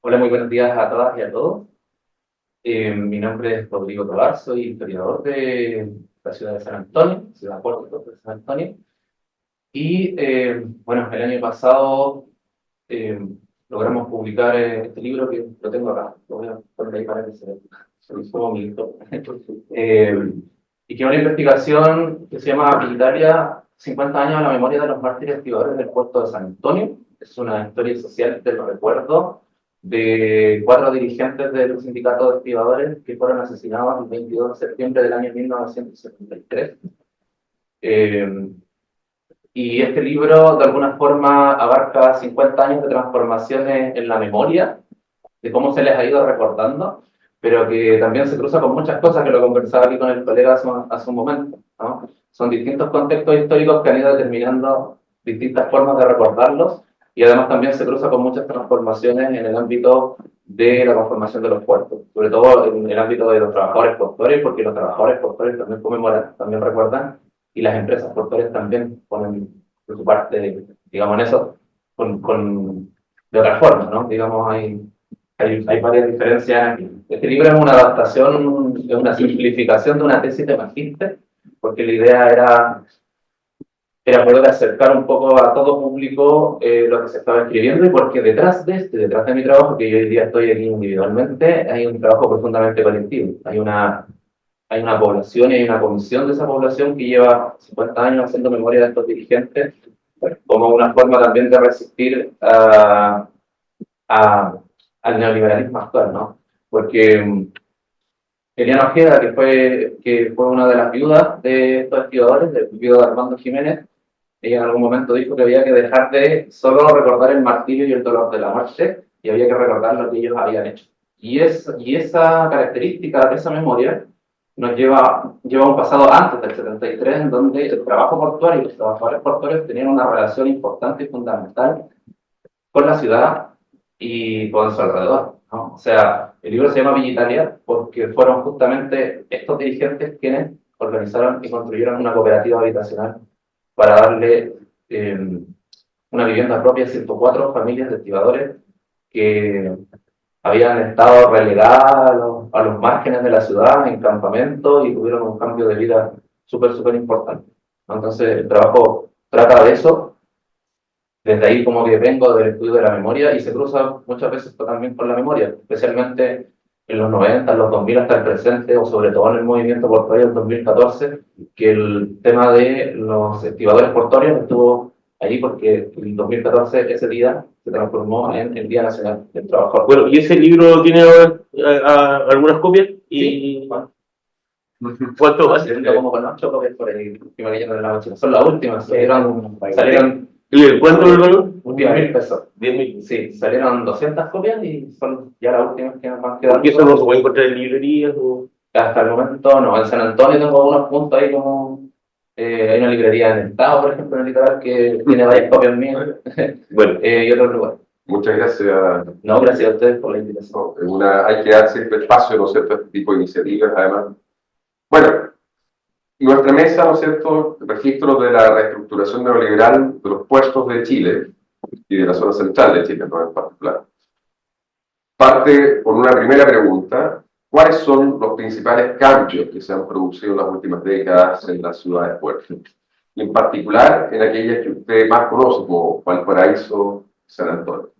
Hola, muy buenos días a todas y a todos. Mi nombre es Rodrigo Tobar, soy historiador de la ciudad de San Antonio, ciudad de Puerto de San Antonio. Y bueno, el año pasado eh, logramos publicar este libro que lo tengo acá, lo voy a poner ahí para que se lo suba mi libro. Eh, y que es una investigación que se llama Italia, 50 años a la memoria de los mártires activadores del puerto de San Antonio. Es una historia social del recuerdo de 4 dirigentes del sindicato de activadores que fueron asesinados el 22 de septiembre del año 1973. Eh, y este libro, de alguna forma, abarca 50 años de transformaciones en la memoria, de cómo se les ha ido recordando, pero que también se cruza con muchas cosas que lo conversaba aquí con el colega hace un momento, ¿no? Son distintos contextos históricos que han ido determinando distintas formas de recordarlos y además también se cruza con muchas transformaciones en el ámbito de la conformación de los puertos, sobre todo en el ámbito de los trabajadores portuarios, porque los trabajadores portuarios también conmemoran, también recuerdan, y las empresas portuarias también ponen de su parte, digamos, en eso, de otra forma, ¿no? Digamos, hay varias diferencias. Este libro es una adaptación, es una simplificación de una tesis de magíster, porque la idea era poder acercar un poco a todo público lo que se estaba escribiendo y porque detrás de mi trabajo, que yo hoy día estoy aquí individualmente, hay un trabajo profundamente colectivo. Hay una población y hay una comisión de esa población que lleva 50 años haciendo memoria de estos dirigentes como una forma también de resistir a, al neoliberalismo actual, ¿no? Porque Eliana Ojeda, que fue una de las viudas de estos activadores, del viudo de Armando Jiménez, ella en algún momento dijo que había que dejar de solo recordar el martirio y el dolor de la muerte y había que recordar lo que ellos habían hecho. Y esa característica de esa memoria nos lleva a un pasado antes del 73, en donde el trabajo portuario y los trabajadores portuarios tenían una relación importante y fundamental con la ciudad y con su alrededor, ¿no? O sea, el libro se llama Villa Italia porque fueron justamente estos dirigentes quienes organizaron y construyeron una cooperativa habitacional para darle una vivienda propia a 104 familias de estibadores que habían estado relegadas a los márgenes de la ciudad, en campamentos, y tuvieron un cambio de vida súper, súper importante, ¿no? Entonces, el trabajo trata de eso. Desde ahí como que vengo del estudio de la memoria y se cruza muchas veces también con la memoria, especialmente en los 90, en los 2000 hasta el presente, o sobre todo en el movimiento portuario del 2014, que el tema de los estibadores portuarios estuvo ahí porque en 2014 ese día se transformó en el Día Nacional del Trabajador. Bueno, y ese libro tiene algunas copias Sí, y bueno, ¿cuánto más? haciendo como con 8 copias por ahí, que me cayeron en la mochila. Son las últimas, salieron ¿Cuánto el valor? 10.000 pesos. 10.000. Sí, salieron 200 copias y son ya las últimas que nos van Porque eso quedando. no se puede encontrar en librerías o... Hasta el momento no. En San Antonio tengo algunos puntos ahí como... hay una librería en el Estado, por ejemplo, en el litoral, que tiene varias copias mías. Bueno, Y otros lugares. Muchas gracias. No, gracias a ustedes por la invitación. Hay que dar siempre espacio, ¿no es cierto?, a este tipo de iniciativas, además. Bueno, nuestra mesa, ¿no es cierto?, registro de la reestructuración neoliberal de los puertos de Chile y de la zona central de Chile, ¿no?, en particular. Parte por una primera pregunta: ¿cuáles son los principales cambios que se han producido en las últimas décadas en las ciudades puertos? Y en particular en aquellas que usted más conoce, como Valparaíso, San Antonio.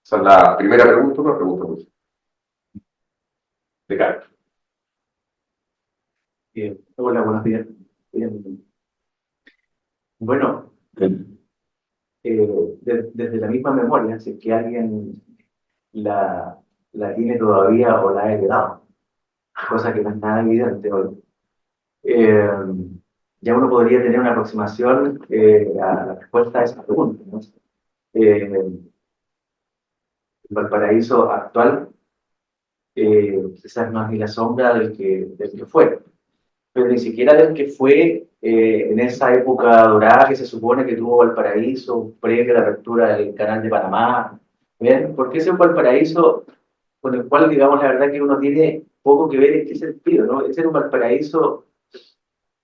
Esa es la primera pregunta, una pregunta muy de Carlos. Bien. Hola, buenos días. Bien. Bueno, desde la misma memoria, si es que alguien la, la tiene todavía o la ha heredado, cosa que no es nada evidente hoy, eh, ya uno podría tener una aproximación a la respuesta a esa pregunta, ¿no? El Valparaíso actual quizás no es ni la sombra del que fue, pero ni siquiera del que fue en esa época dorada que se supone que tuvo Valparaíso, previo a la apertura del Canal de Panamá. ¿Bien? Porque ese es un Valparaíso con el cual, digamos, la verdad que uno tiene poco que ver en qué sentido, ¿no? Ese era un Valparaíso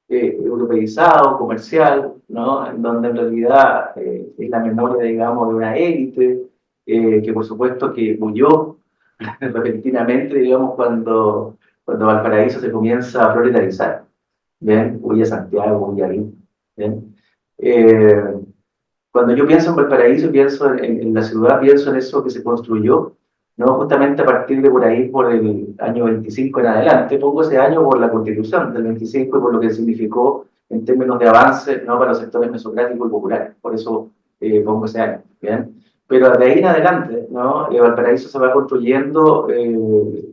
europeizado, comercial, ¿no? En donde en realidad es la memoria, digamos, de una élite, que por supuesto que huyó repentinamente, digamos, cuando Valparaíso se comienza a proletarizar. ¿Bien? Huye a Santiago, huye a Lima. ¿Bien? Eh, Cuando yo pienso en Valparaíso, pienso en la ciudad, pienso en eso que se construyó, no justamente a partir de por ahí, por el año 25 en adelante, pongo ese año por la Constitución del 25 y por lo que significó en términos de avance, ¿no?, para los sectores mesocráticos y populares, por eso pongo ese año, ¿bien? Pero de ahí en adelante, ¿no?, Valparaíso se va construyendo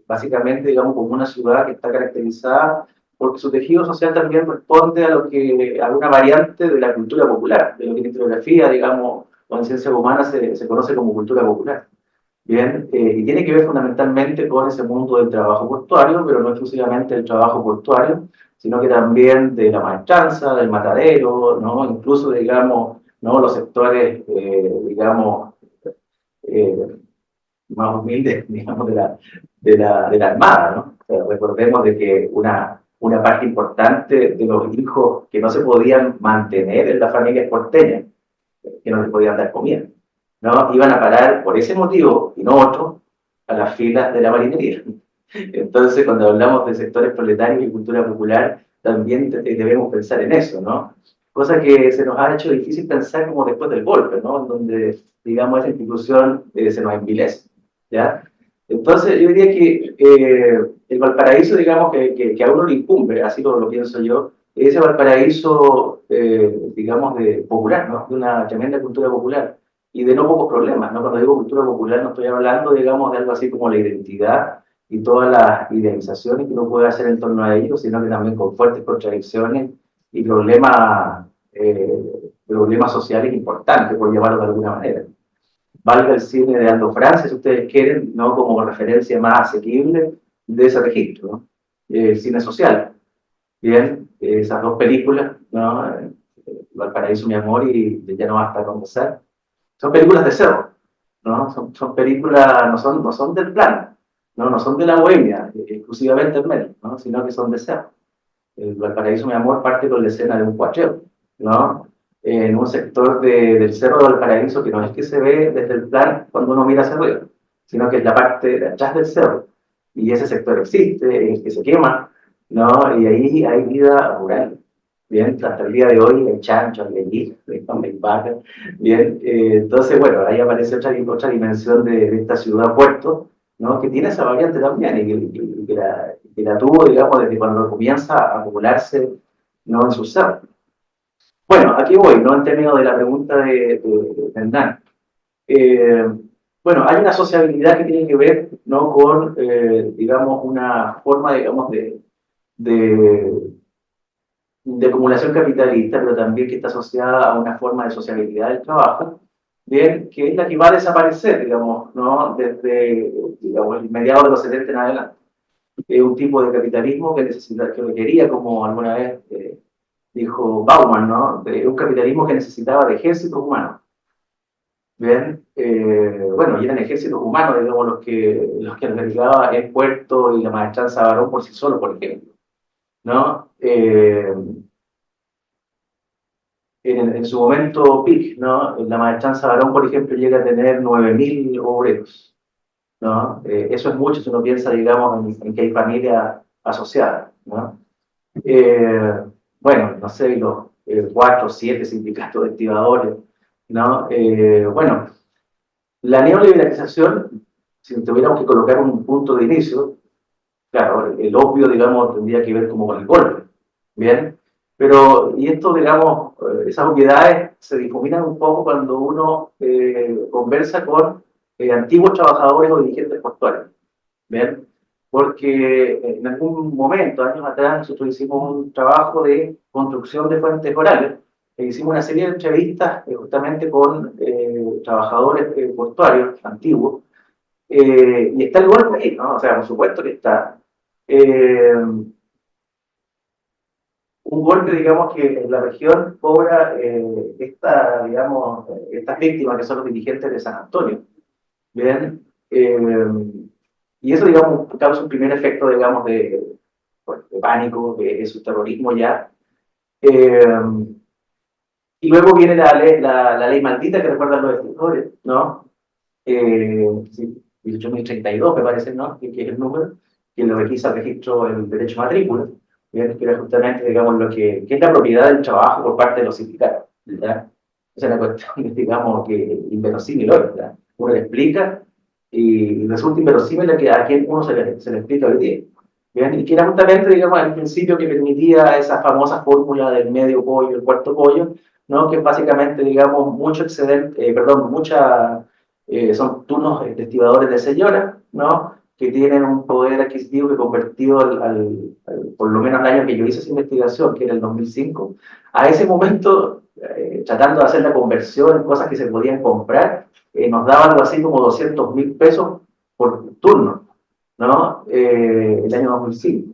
básicamente, digamos, como una ciudad que está caracterizada porque su tejido social también responde a lo que a una variante de la cultura popular, de lo que en historiografía, digamos, o en ciencias humanas se conoce como cultura popular. Bien, y tiene que ver fundamentalmente con ese mundo del trabajo portuario, pero no exclusivamente del trabajo portuario, sino que también de la maestranza, del matadero, ¿no?, incluso, digamos, ¿no?, los sectores, digamos, eh, más humildes, digamos, de la Armada, ¿no? O sea, recordemos de que una parte importante de los hijos que no se podían mantener en las familias porteñas, que no les podían dar comida, ¿no?, iban a parar por ese motivo y no otro a las filas de la marinería. Entonces, cuando hablamos de sectores proletarios y cultura popular, también debemos pensar en eso, ¿no? Cosa que se nos ha hecho difícil pensar como después del golpe, ¿no?, en donde, digamos, esa institución se nos envilece, ¿ya? Entonces, yo diría que el Valparaíso, digamos, que a uno le incumbe, así lo pienso yo, ese Valparaíso, digamos, de popular, ¿no?, de una tremenda cultura popular y de no pocos problemas, ¿no? Cuando digo cultura popular no estoy hablando, digamos, de algo así como la identidad y todas las idealizaciones que uno puede hacer en torno a ellos, sino que también con fuertes contradicciones y problemas sociales importantes, por llamarlo de alguna manera. Valga el cine de Aldo Francia, si ustedes quieren, ¿no?, como referencia más asequible de ese registro, ¿no? El cine social. Bien, esas dos películas, ¿no?, Valparaíso, mi amor, y Ya no basta conversar, son películas de cerro, ¿no? Son películas, no son del plan, no son de la bohemia, exclusivamente del medio, ¿no?, sino que son de cerro. El Valparaíso, mi amor, parte con la escena de un cuacheo, ¿no?, en un sector del Cerro de Valparaíso que no es que se ve desde el plan cuando uno mira hacia arriba, sino que es la parte de atrás del cerro. Y ese sector existe, es que se quema, ¿no? Y ahí hay vida rural. Bien, hasta el día de hoy hay chanchos, hay gallinas, hay vacas. Bien, entonces, bueno, ahí aparece otra dimensión de esta ciudad-puerto, ¿no?, que tiene esa variante también y que la tuvo, digamos, desde cuando comienza a acumularse, ¿no?, en su ser. Bueno, aquí voy, ¿no?, en términos de la pregunta de Hernán. Eh, bueno, hay una sociabilidad que tiene que ver, ¿no?, con, digamos, una forma, digamos, de, de acumulación capitalista, pero también que está asociada a una forma de sociabilidad del trabajo, bien, que es la que va a desaparecer, digamos, ¿no?, desde, digamos, el mediados de los 70 en adelante. Es un tipo de capitalismo que requería, como alguna vez dijo Bauman, ¿no?, de un capitalismo que necesitaba de ejércitos humanos. Bien, bueno, y eran ejércitos humanos, digamos, los que albergaba el puerto y la maestranza Barón por sí solo, por ejemplo, ¿no? En su momento peak, ¿no?, la maestranza Barón, por ejemplo, llega a tener 9.000 obreros, ¿no? Eso es mucho si uno piensa, digamos, en que hay familias asociadas, ¿no? Bueno, no sé, los 4 o 7 sindicatos de estibadores, ¿no? Bueno, la neoliberalización, si tuviéramos que colocar un punto de inicio, claro, el obvio, digamos, tendría que ver como con el golpe, ¿bien? Pero, y esto, digamos, esas obviedades se difuminan un poco cuando uno conversa con antiguos trabajadores o dirigentes portuarios, ¿bien? Porque en algún momento, años atrás, nosotros hicimos un trabajo de construcción de fuentes orales, e hicimos una serie de entrevistas justamente con trabajadores portuarios antiguos, y está el golpe ahí, ¿no? O sea, por supuesto que está. Un golpe, digamos, que en la región cobra digamos, estas víctimas que son los dirigentes de San Antonio, ¿bien? Y eso, digamos, causa un primer efecto, digamos, de pánico, de su terrorismo ya. Y luego viene la ley maldita que recuerdan los escritores, ¿no? sí, 18.032 me parece, ¿no? Que es el número, que lo requisa el registro del derecho de matrícula, ¿bien? Que era justamente, digamos, lo que es la propiedad del trabajo por parte de los sindicatos, ¿ya? Esa es una cuestión, digamos, que inverosímil hoy, ¿ya? Uno le explica y resulta inverosímil a quien uno se le explica hoy día, ¿bien? Y que era justamente, digamos, el principio que permitía esa famosa fórmula del medio pollo, el cuarto pollo, ¿no? Que es básicamente, digamos, mucho excedente, perdón, son turnos estibadores de señora, ¿no? Que tienen un poder adquisitivo que convertido por lo menos al año que yo hice esa investigación, que era el 2005, a ese momento, tratando de hacer la conversión en cosas que se podían comprar, nos daba algo así como 200.000 pesos por turno, ¿no? El año 2005.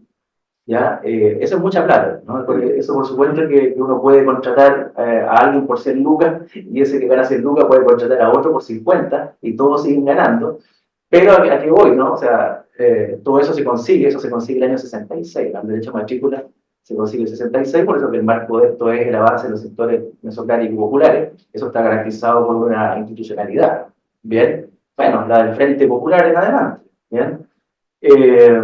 ¿Ya? Eso es mucha plata, ¿no? Porque eso por supuesto que uno puede contratar a alguien por 100 lucas y ese que gana 100 lucas puede contratar a otro por 50 y todos siguen ganando. Pero a qué voy, ¿no? O sea, todo eso se consigue el año 66, el derecho a matrícula se consigue el 66, por eso que el marco de esto es el avance de los sectores mesocráticos y populares, eso está garantizado por una institucionalidad, ¿bien? Bueno, la del Frente Popular en adelante, ¿bien? Eh,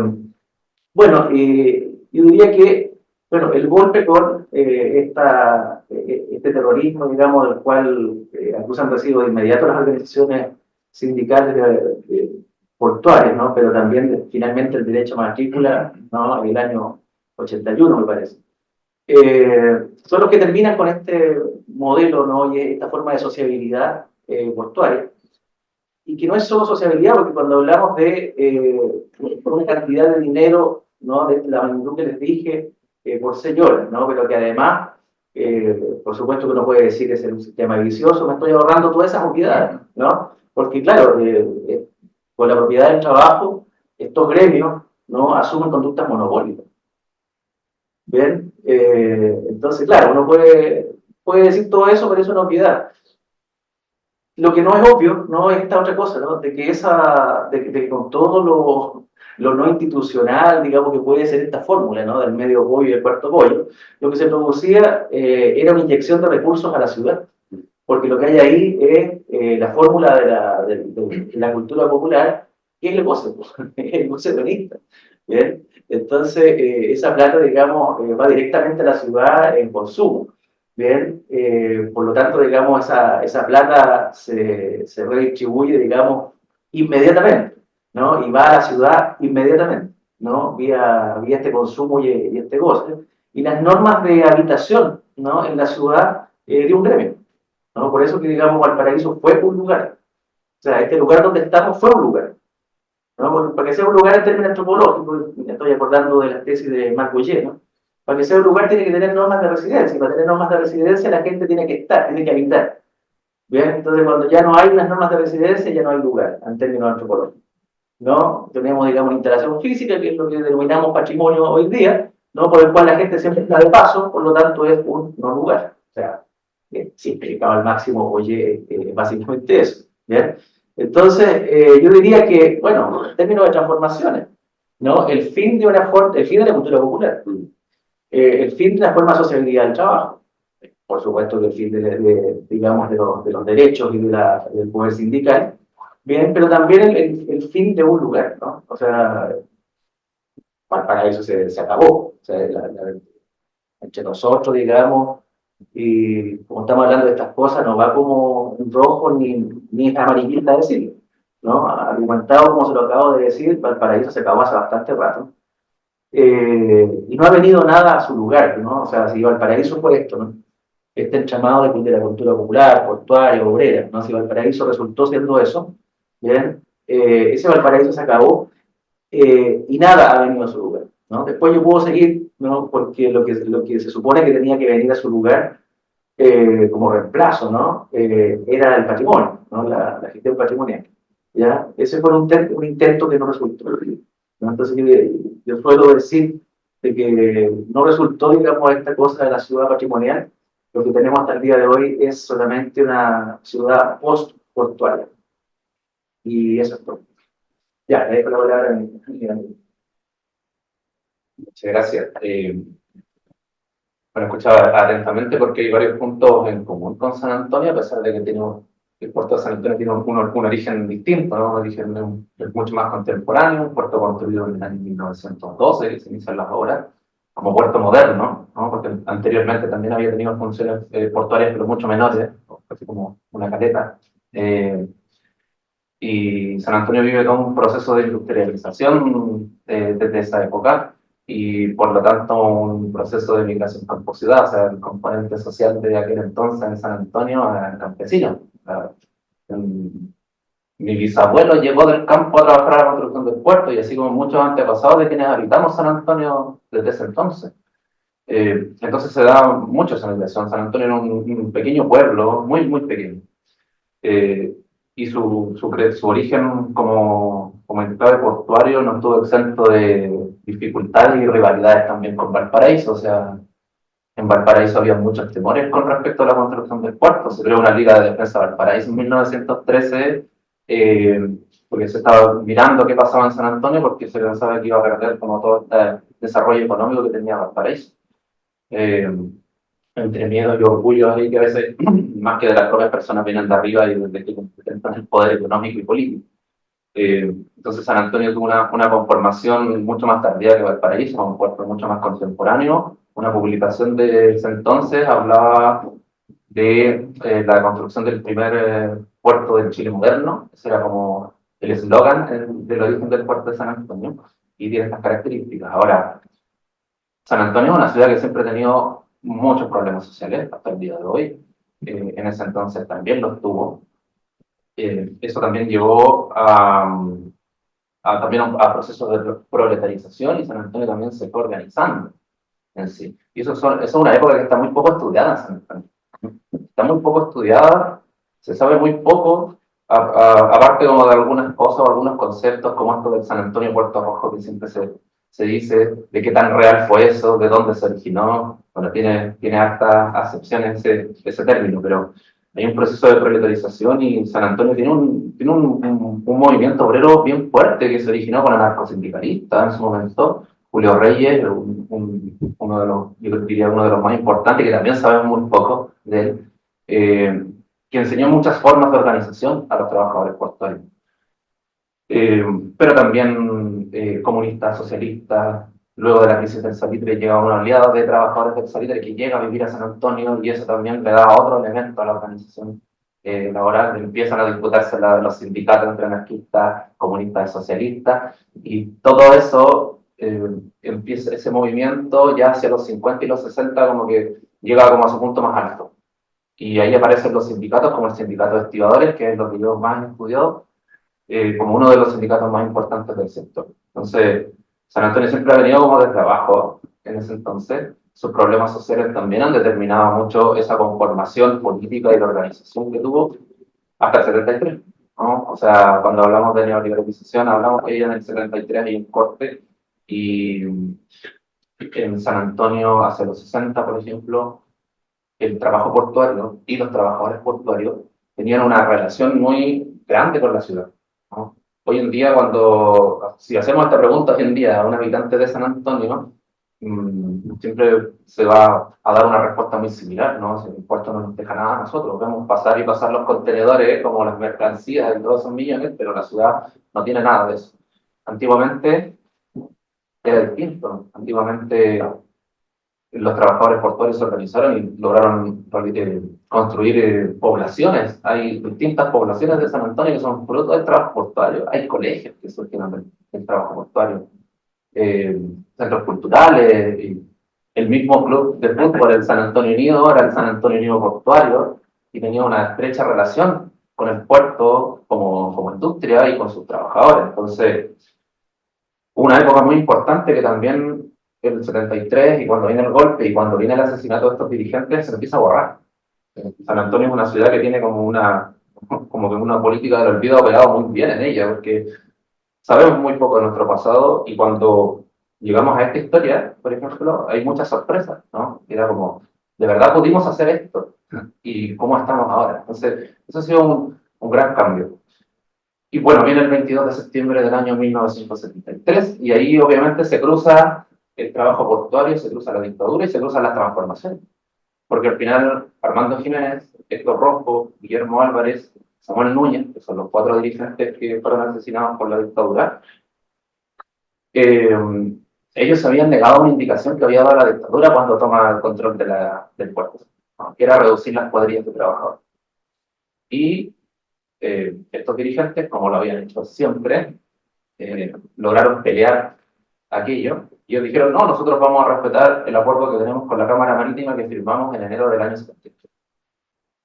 bueno, yo diría que, bueno, el golpe con este terrorismo, digamos, del cual acusan de sido de inmediato las organizaciones sindicales portuarias, ¿no? Pero también finalmente el derecho a matrícula, ¿no? El año 81, me parece. Son los que terminan con este modelo, ¿no? Y esta forma de sociabilidad portuaria. Y que no es solo sociabilidad, porque cuando hablamos de una cantidad de dinero, ¿no? De la magnitud que les dije, por señora, ¿no? Pero que además, por supuesto que uno puede decir que es un sistema vicioso, me estoy ahorrando todas esas propiedades, ¿no? Porque claro, con la propiedad del trabajo, estos gremios, ¿no? Asumen conductas monopólicas. ¿Bien? Entonces, claro, uno puede decir todo eso, pero es una obviedad. Lo que no es obvio, ¿no? Es esta otra cosa, ¿no? De que con todo lo no institucional, digamos, que puede ser esta fórmula, ¿no? Del medio pollo y el cuarto pollo, lo que se producía era una inyección de recursos a la ciudad, porque lo que hay ahí es la fórmula de la cultura popular, que es el goce, el goce hedonista, ¿bien? Entonces, esa plata, digamos, va directamente a la ciudad en consumo. Bien, por lo tanto, digamos, esa plata se redistribuye, digamos, inmediatamente, ¿no? Y va a la ciudad inmediatamente, ¿no? Vía este consumo y este goce. Y las normas de habitación, ¿no? En la ciudad de un gremio, ¿no? Por eso que, digamos, Valparaíso fue un lugar. O sea, este lugar donde estamos fue un lugar, ¿no? Para que sea un lugar en términos antropológicos, me estoy acordando de la tesis de Marc Boyer, ¿no? Para que sea un lugar tiene que tener normas de residencia, y para tener normas de residencia la gente tiene que estar, tiene que habitar. Bien, entonces cuando ya no hay unas normas de residencia, ya no hay lugar, en términos antropológicos. ¿No? Tenemos, digamos, una instalación física, que es lo que denominamos patrimonio hoy día, ¿no? Por el cual la gente siempre está de paso, por lo tanto es un no lugar. O sea, simplificado al máximo, oye, básicamente eso. ¿Bien? Entonces, yo diría que, bueno, en términos de transformaciones, ¿no? El fin de la cultura popular, el fin de la forma de sociabilidad del trabajo, por supuesto que el fin digamos, de los derechos y del poder sindical, bien, pero también el fin de un lugar, ¿no? O sea, para eso se acabó. O sea, entre nosotros, digamos, y como estamos hablando de estas cosas, no va como en rojo ni es amarillista decirlo, ¿no? Argumentado como se lo acabo de decir, Valparaíso se acabó hace bastante rato. Y no ha venido nada a su lugar, ¿no? O sea, si Valparaíso fue esto, ¿no? Este entramado de la cultura popular, portuaria, obrera, ¿no? Si Valparaíso resultó siendo eso, ¿bien? Ese Valparaíso se acabó y nada ha venido a su lugar, ¿no? Después yo puedo seguir, ¿no? Porque lo que se supone que tenía que venir a su lugar como reemplazo, ¿no? Era el patrimonio, ¿no? La gestión patrimonial, ¿ya? Ese fue un intento que no resultó, ¿no? Entonces yo suelo decir de que no resultó, digamos, esta cosa de la ciudad patrimonial. Lo que tenemos hasta el día de hoy es solamente una ciudad post-portuaria. Y eso es todo. Ya, le dejo la palabra a mi. Muchas gracias. Bueno, escuchaba atentamente porque hay varios puntos en común con San Antonio, a pesar de que tenemos el puerto de San Antonio tiene un origen distinto, ¿no? Un origen mucho más contemporáneo, un puerto construido en el año 1912, que se inician las obras, como puerto moderno, ¿no? Porque anteriormente también había tenido funciones portuarias, pero mucho menores, así como una caleta. Y San Antonio vive todo un proceso de industrialización desde esa época y por lo tanto un proceso de migración camposidad, o sea, el componente social de aquel entonces en San Antonio era campesino. O sea, mi bisabuelo llegó del campo a trabajar a la construcción del puerto y así como muchos antepasados de quienes habitamos San Antonio desde ese entonces. Entonces se da mucho esa migración. San Antonio era un pequeño pueblo, muy, muy pequeño. Eh, y su origen como enclave portuario no estuvo exento de dificultades y rivalidades también con Valparaíso. O sea, en Valparaíso había muchos temores con respecto a la construcción del puerto. Se creó una Liga de Defensa de Valparaíso en 1913, porque se estaba mirando qué pasaba en San Antonio, porque se pensaba que iba a perder como todo este desarrollo económico que tenía Valparaíso. Eh, Entre miedo y orgullo ahí que a veces, más que de las propias personas, vienen de arriba y desde que intentan el poder económico y político. Entonces San Antonio tuvo una conformación mucho más tardía que Valparaíso, un puerto mucho más contemporáneo. Una publicación de ese entonces hablaba de la construcción del primer puerto del Chile moderno. Ese era como el eslogan del origen del puerto de San Antonio y tiene estas características. Ahora, San Antonio es una ciudad que siempre ha tenido muchos problemas sociales hasta el día de hoy. En ese entonces también los tuvo. Eso también llevó también a procesos de proletarización y San Antonio también se fue organizando en sí. Y eso es una época que está muy poco estudiada en San Antonio. Está muy poco estudiada, se sabe muy poco, aparte como de algunas cosas o algunos conceptos como esto del San Antonio Puerto Rojo que siempre se dice de qué tan real fue eso, de dónde se originó. Bueno, tiene hartas acepciones ese término, pero hay un proceso de proletarización y San Antonio tiene un movimiento obrero bien fuerte que se originó con anarcosindicalistas en su momento. Julio Reyes, uno de los, yo diría uno de los más importantes, que también sabemos muy poco de él, que enseñó muchas formas de organización a los trabajadores portuarios. Pero también comunistas, socialistas. Luego de la crisis del salitre llega una oleada de trabajadores del salitre que llega a vivir a San Antonio y eso también le da otro elemento a la organización laboral. Empiezan a disputarse los sindicatos entre anarquistas, comunistas y socialistas y todo eso empieza ese movimiento ya hacia los 50 y los 60 como que llega como a su punto más alto. Y ahí aparecen los sindicatos como el sindicato de estibadores, que es lo que yo más he estudiado, como uno de los sindicatos más importantes del sector. Entonces, San Antonio siempre ha venido como desde abajo en ese entonces. Sus problemas sociales también han determinado mucho esa conformación política y de organización que tuvo hasta el 73, ¿no? O sea, cuando hablamos de neoliberalización, hablamos que en el 73 hay un corte y en San Antonio, hacia los 60, por ejemplo, el trabajo portuario y los trabajadores portuarios tenían una relación muy grande con la ciudad, ¿no? Hoy en día, si hacemos esta pregunta hoy en día a un habitante de San Antonio, siempre se va a dar una respuesta muy similar, ¿no? Si el puerto no nos deja nada a nosotros, vemos pasar y pasar los contenedores como las mercancías de todos esos millones, pero la ciudad no tiene nada de eso. Antiguamente era distinto, antiguamente los trabajadores portuarios se organizaron y lograron construir poblaciones. Hay distintas poblaciones de San Antonio que son fruto del trabajo portuario. Hay colegios que surgieron del trabajo portuario, centros culturales. Y el mismo club de fútbol, el San Antonio Unido, era el San Antonio Unido Portuario y tenía una estrecha relación con el puerto como industria y con sus trabajadores. Entonces, una época muy importante que también el 73 y cuando viene el golpe y cuando viene el asesinato de estos dirigentes se empieza a borrar. San Antonio es una ciudad que tiene como que una política del olvido operado muy bien en ella, porque sabemos muy poco de nuestro pasado y cuando llegamos a esta historia, por ejemplo, hay muchas sorpresas, ¿no? Era como, ¿de verdad pudimos hacer esto? ¿Y cómo estamos ahora? Entonces, eso ha sido un gran cambio. Y bueno, viene el 22 de septiembre del año 1973 y ahí obviamente se cruza el trabajo portuario, se cruza la dictadura y se cruzan las transformaciones. Porque al final Armando Jiménez, Héctor Rojo, Guillermo Álvarez Samuel Núñez, que son los 4 dirigentes que fueron asesinados por la dictadura, ellos se habían negado una indicación que había dado la dictadura cuando toma el control del puerto, ¿no? Que era reducir las cuadrillas de trabajadores. Y estos dirigentes, como lo habían hecho siempre, lograron pelear aquello, y ellos dijeron, no, nosotros vamos a respetar el acuerdo que tenemos con la Cámara Marítima que firmamos en enero del año 78.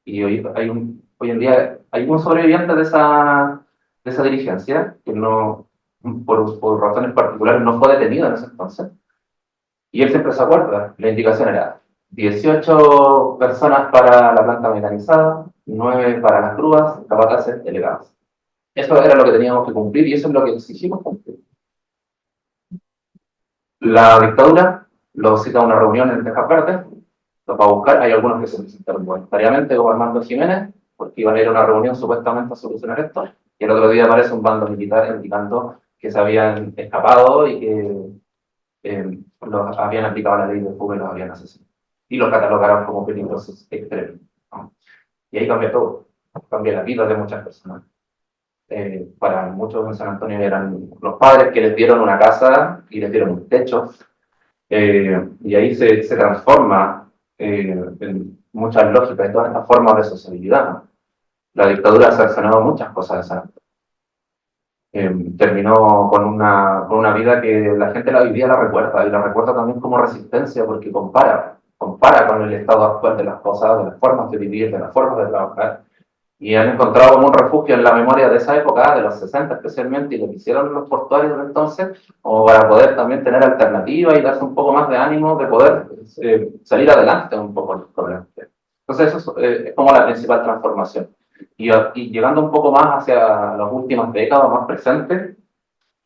Y hoy en día hay un sobreviviente de esa dirigencia que no, por razones particulares no fue detenido en ese entonces, y él siempre se acuerda, la indicación era 18 personas para la planta mecanizada, 9 para las grúas, capataces, delegados. Eso era lo que teníamos que cumplir y eso es lo que exigimos cumplir. La dictadura los cita a una reunión en Tejas Verdes, los va a buscar, hay algunos que se presentaron voluntariamente, como Armando Jiménez, porque iban a ir a una reunión supuestamente a solucionar esto, y el otro día aparece un bando militar indicando que se habían escapado y que los habían aplicado la ley de fuga y los habían asesinado. Y los catalogaron como peligrosos extremos, ¿no? Y ahí cambia todo, cambia la vida de muchas personas. Para muchos en San Antonio eran los padres que les dieron una casa y les dieron un techo, y ahí se transforma en muchas lógicas y todas estas formas de sociabilidad, ¿no? La dictadura ha cercenado muchas cosas de San Antonio. Terminó con una vida que la gente hoy día la recuerda, y la recuerda también como resistencia, porque compara con el estado actual de las cosas, de las formas de vivir, de las formas de trabajar, y han encontrado como un refugio en la memoria de esa época, de los 60 especialmente, y lo que hicieron los portuarios de entonces, como para poder también tener alternativas y darse un poco más de ánimo de poder salir adelante un poco los problemas. Entonces eso es como la principal transformación. Y llegando un poco más hacia las últimas décadas, más presentes,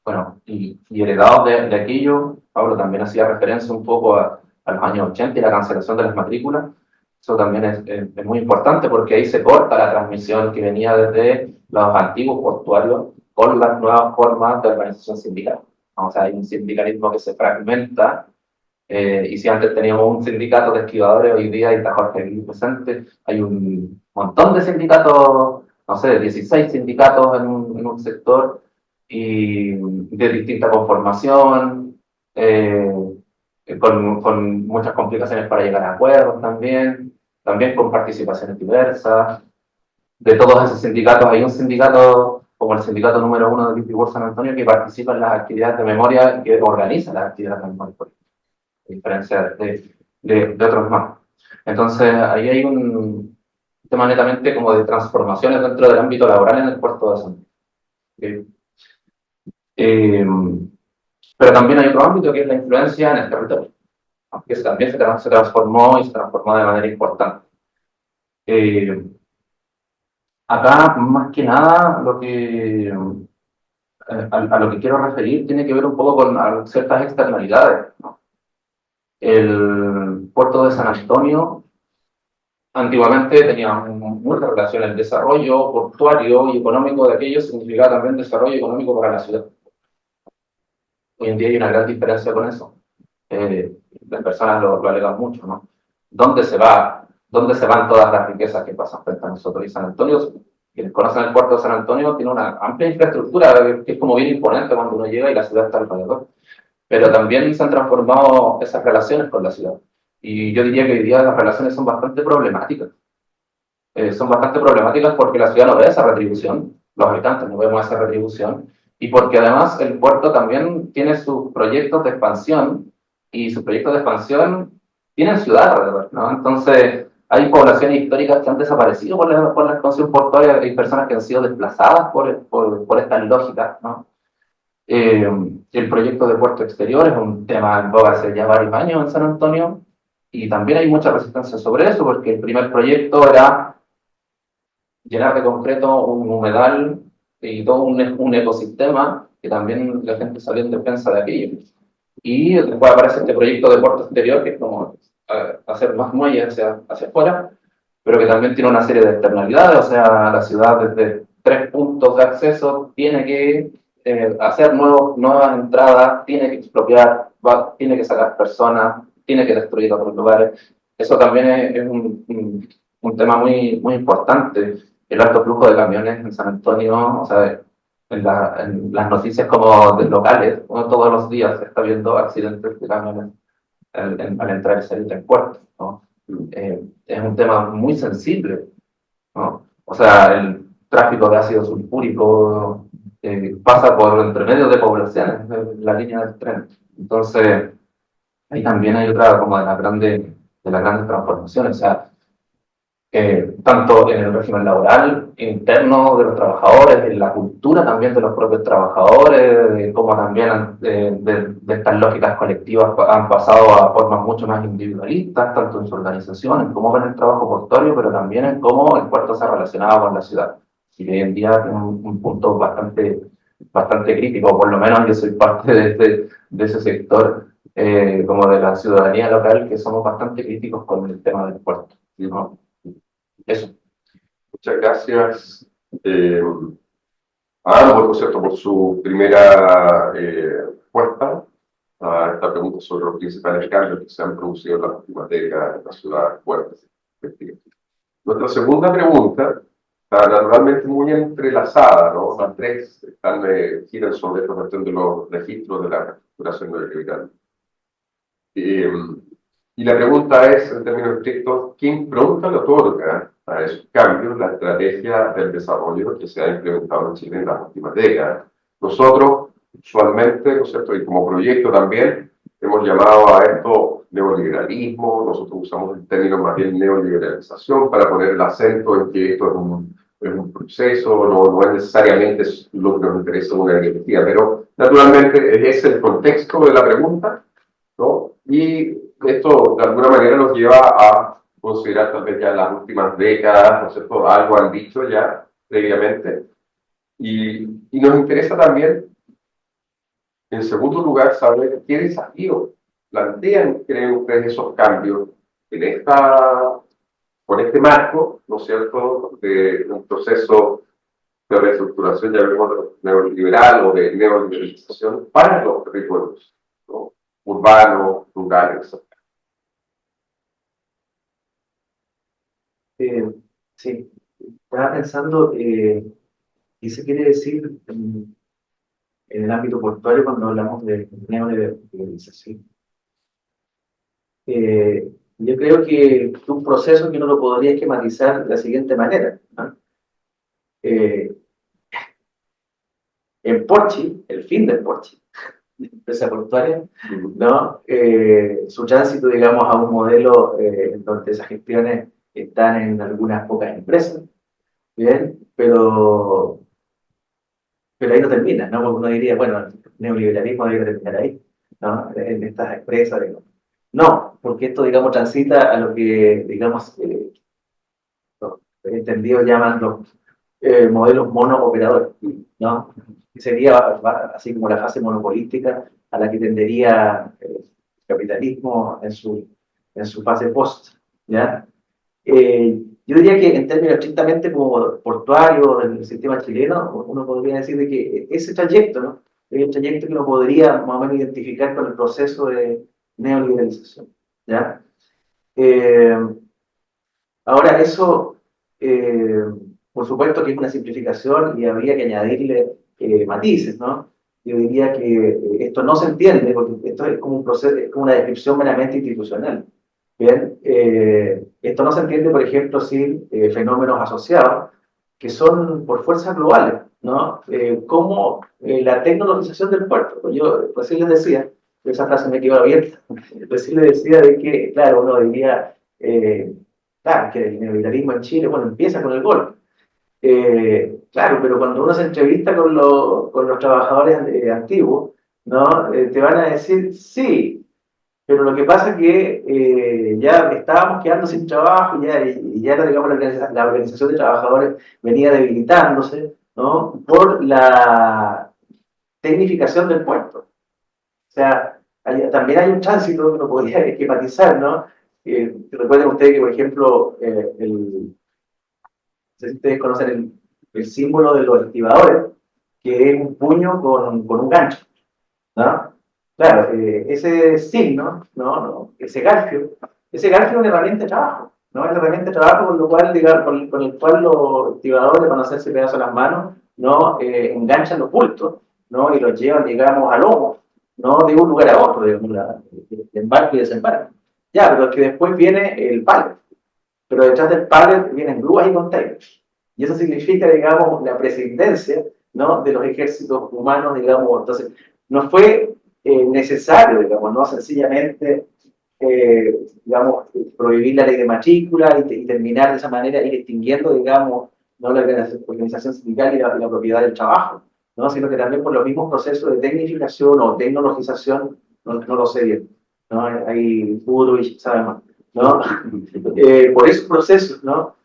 bueno, y heredados de aquello, Pablo también hacía referencia un poco a los años 80 y la cancelación de las matrículas. Eso también es muy importante porque ahí se corta la transmisión que venía desde los antiguos portuarios con las nuevas formas de organización sindical. O sea, hay un sindicalismo que se fragmenta, y si antes teníamos un sindicato de esquivadores, hoy día está Jorge Aguirre presente, hay un montón de sindicatos, no sé, 16 sindicatos en un sector, y de distinta conformación, con muchas complicaciones para llegar a acuerdos también con participaciones diversas. De todos esos sindicatos, hay un sindicato como el sindicato número 1 de Lipi San Antonio que participa en las actividades de memoria, que organiza las actividades de memoria, a diferencia de otros más. Entonces, ahí hay un tema netamente como de transformaciones dentro del ámbito laboral en el puerto de San Antonio. Pero también hay otro ámbito que es la influencia en el territorio, que también se transformó y se transformó de manera importante. Acá, más que nada, a lo que quiero referir tiene que ver un poco con ciertas externalidades, ¿no? El puerto de San Antonio antiguamente tenía mucha relación. El desarrollo portuario y económico de aquello significaba también desarrollo económico para la ciudad. Hoy en día hay una gran diferencia con eso. Las personas lo alegan mucho, ¿no? ¿Dónde se van todas las riquezas que pasan frente a nosotros? Y San Antonio, quienes conocen el puerto de San Antonio, tiene una amplia infraestructura que es como bien imponente cuando uno llega y la ciudad está alrededor. Pero también se han transformado esas relaciones con la ciudad. Y yo diría que hoy día las relaciones son bastante problemáticas. Son bastante problemáticas porque la ciudad no ve esa retribución, los habitantes no vemos esa retribución, y porque además el puerto también tiene sus proyectos de expansión, y sus proyectos de expansión tienen ciudad alrededor, ¿no? Entonces, hay poblaciones históricas que han desaparecido por la expansión portuaria, hay personas que han sido desplazadas por estas lógicas, ¿no? El proyecto de puerto exterior es un tema en boga hace ya varios años en San Antonio, y también hay mucha resistencia sobre eso, porque el primer proyecto era llenar de concreto un humedal y todo un ecosistema, que también la gente salió en defensa de aquello. Y después aparece este proyecto de puerto exterior, que es como hacer más muelles hacia afuera, pero que también tiene una serie de externalidades. O sea, la ciudad desde 3 puntos de acceso tiene que hacer nuevas entradas, tiene que expropiar, tiene que sacar personas, tiene que destruir otros lugares. Eso también es un tema muy, muy importante. el alto flujo de camiones en San Antonio, o sea, en las noticias como de locales, uno todos los días está viendo accidentes de camiones al entrar y salir del puerto, ¿no? Es un tema muy sensible, ¿no? O sea, el tráfico de ácido sulfúrico pasa por entre medio de poblaciones, la línea del tren. Entonces, ahí también hay otra como de las grandes transformaciones. O sea, tanto en el régimen laboral interno de los trabajadores, en la cultura también de los propios trabajadores, de cómo también de estas lógicas colectivas han pasado a formas mucho más individualistas, tanto en su organización, en cómo ven el trabajo portuario, pero también en cómo el puerto se relacionaba con la ciudad. Y hoy en día tiene un punto bastante crítico, por lo menos yo soy parte de ese sector, como de la ciudadanía local, que somos bastante críticos con el tema del puerto, ¿no? Eso. Muchas gracias a ambos, ¿no es cierto?, por su primera respuesta a esta pregunta sobre los principales cambios que se han producido en las últimas décadas en la ciudad fuerte. Nuestra segunda pregunta está naturalmente muy entrelazada, ¿no? Las tres giran sobre esta cuestión de los registros de la reestructuración neoliberal. Y la pregunta es, en términos estrictos, ¿qué impronta le otorga a esos cambios la estrategia del desarrollo que se ha implementado en Chile en las últimas décadas? Nosotros, usualmente, ¿no es cierto?, y como proyecto también, hemos llamado a esto neoliberalismo. Nosotros usamos el término más bien neoliberalización para poner el acento en que esto es un proceso, no es necesariamente lo que nos interesa una ideología, pero naturalmente es el contexto de la pregunta, ¿no? Y esto de alguna manera nos lleva a considerar tal vez ya en las últimas décadas, ¿no es cierto?, algo han dicho ya previamente. Y nos interesa también, en segundo lugar, saber qué desafíos plantean, creen ustedes, esos cambios en con este marco, ¿no es cierto?, de un proceso de reestructuración, ya vemos, neoliberal o de neoliberalización para los territorios, ¿no?, urbanos, rurales, etc. Sí, estaba pensando, ¿qué se quiere decir en el ámbito portuario cuando hablamos de neoliberalización? Yo creo que es un proceso que uno lo podría esquematizar de la siguiente manera, ¿no? En Porchi, el fin del Porchi, la empresa portuaria, ¿no? Su tránsito, digamos, a un modelo en donde esas gestiones están en algunas pocas empresas, ¿bien? Pero ahí no termina, ¿no? Porque uno diría, bueno, el neoliberalismo debería terminar ahí, ¿no? En estas empresas, digamos. No, porque esto, digamos, transita a lo que, digamos, los entendidos llaman los modelos monooperadores, ¿no? Que sería así como la fase monopolística a la que tendería el capitalismo en su fase post, ¿ya? Yo diría que en términos estrictamente como portuario del sistema chileno, uno podría decir de que ese trayecto, ¿no?, es el trayecto que uno podría más o menos identificar con el proceso de neoliberalización, ¿ya? Ahora, eso, por supuesto que es una simplificación y habría que añadirle matices, ¿no? Yo diría que esto no se entiende, porque esto es como un proceso, es como una descripción meramente institucional. Bien, esto no se entiende, por ejemplo, sin fenómenos asociados que son por fuerzas globales, ¿no? Como la tecnologización del puerto. Yo recién les decía, esa frase me quedó abierta, recién les decía de que, claro, uno diría, claro, que el neoliberalismo en Chile, bueno, empieza con el golpe. Claro, pero cuando uno se entrevista con los trabajadores antiguos, ¿no? Te van a decir, sí, pero lo que pasa es que ya estábamos quedando sin trabajo y ya digamos, la organización de trabajadores venía debilitándose, ¿no?, por la tecnificación del puerto. O sea, también hay un tránsito que uno podría esquematizar, ¿no? Recuerden ustedes que, por ejemplo, no sé si ustedes conocen el símbolo de los estibadores, que es un puño con un gancho, ¿no? Claro, ese signo, ese garfio es una herramienta de trabajo, ¿no? Es la herramienta de trabajo con lo cual, digamos, con el cual los activadores, para no hacerse pedazo a las manos, ¿no? Enganchan los bultos, ¿no? Y los llevan, digamos, a lomo, ¿no? De un lugar a otro, digamos, de embarque y desembarque. Ya, pero es que después viene el pallet, pero detrás del pallet vienen grúas y containers. Y eso significa, digamos, la presidencia, ¿no? De los ejércitos humanos, digamos. Entonces, no fue necesario, digamos, no sencillamente, digamos, prohibir la ley de matrícula y terminar de esa manera, ir extinguiendo, digamos, ¿no? La organización sindical y la propiedad del trabajo, ¿no? Sino que también por los mismos procesos de tecnificación o tecnologización, no lo sé bien, ¿no? Hay puro y sabe más, ¿no? Por esos procesos, ¿no?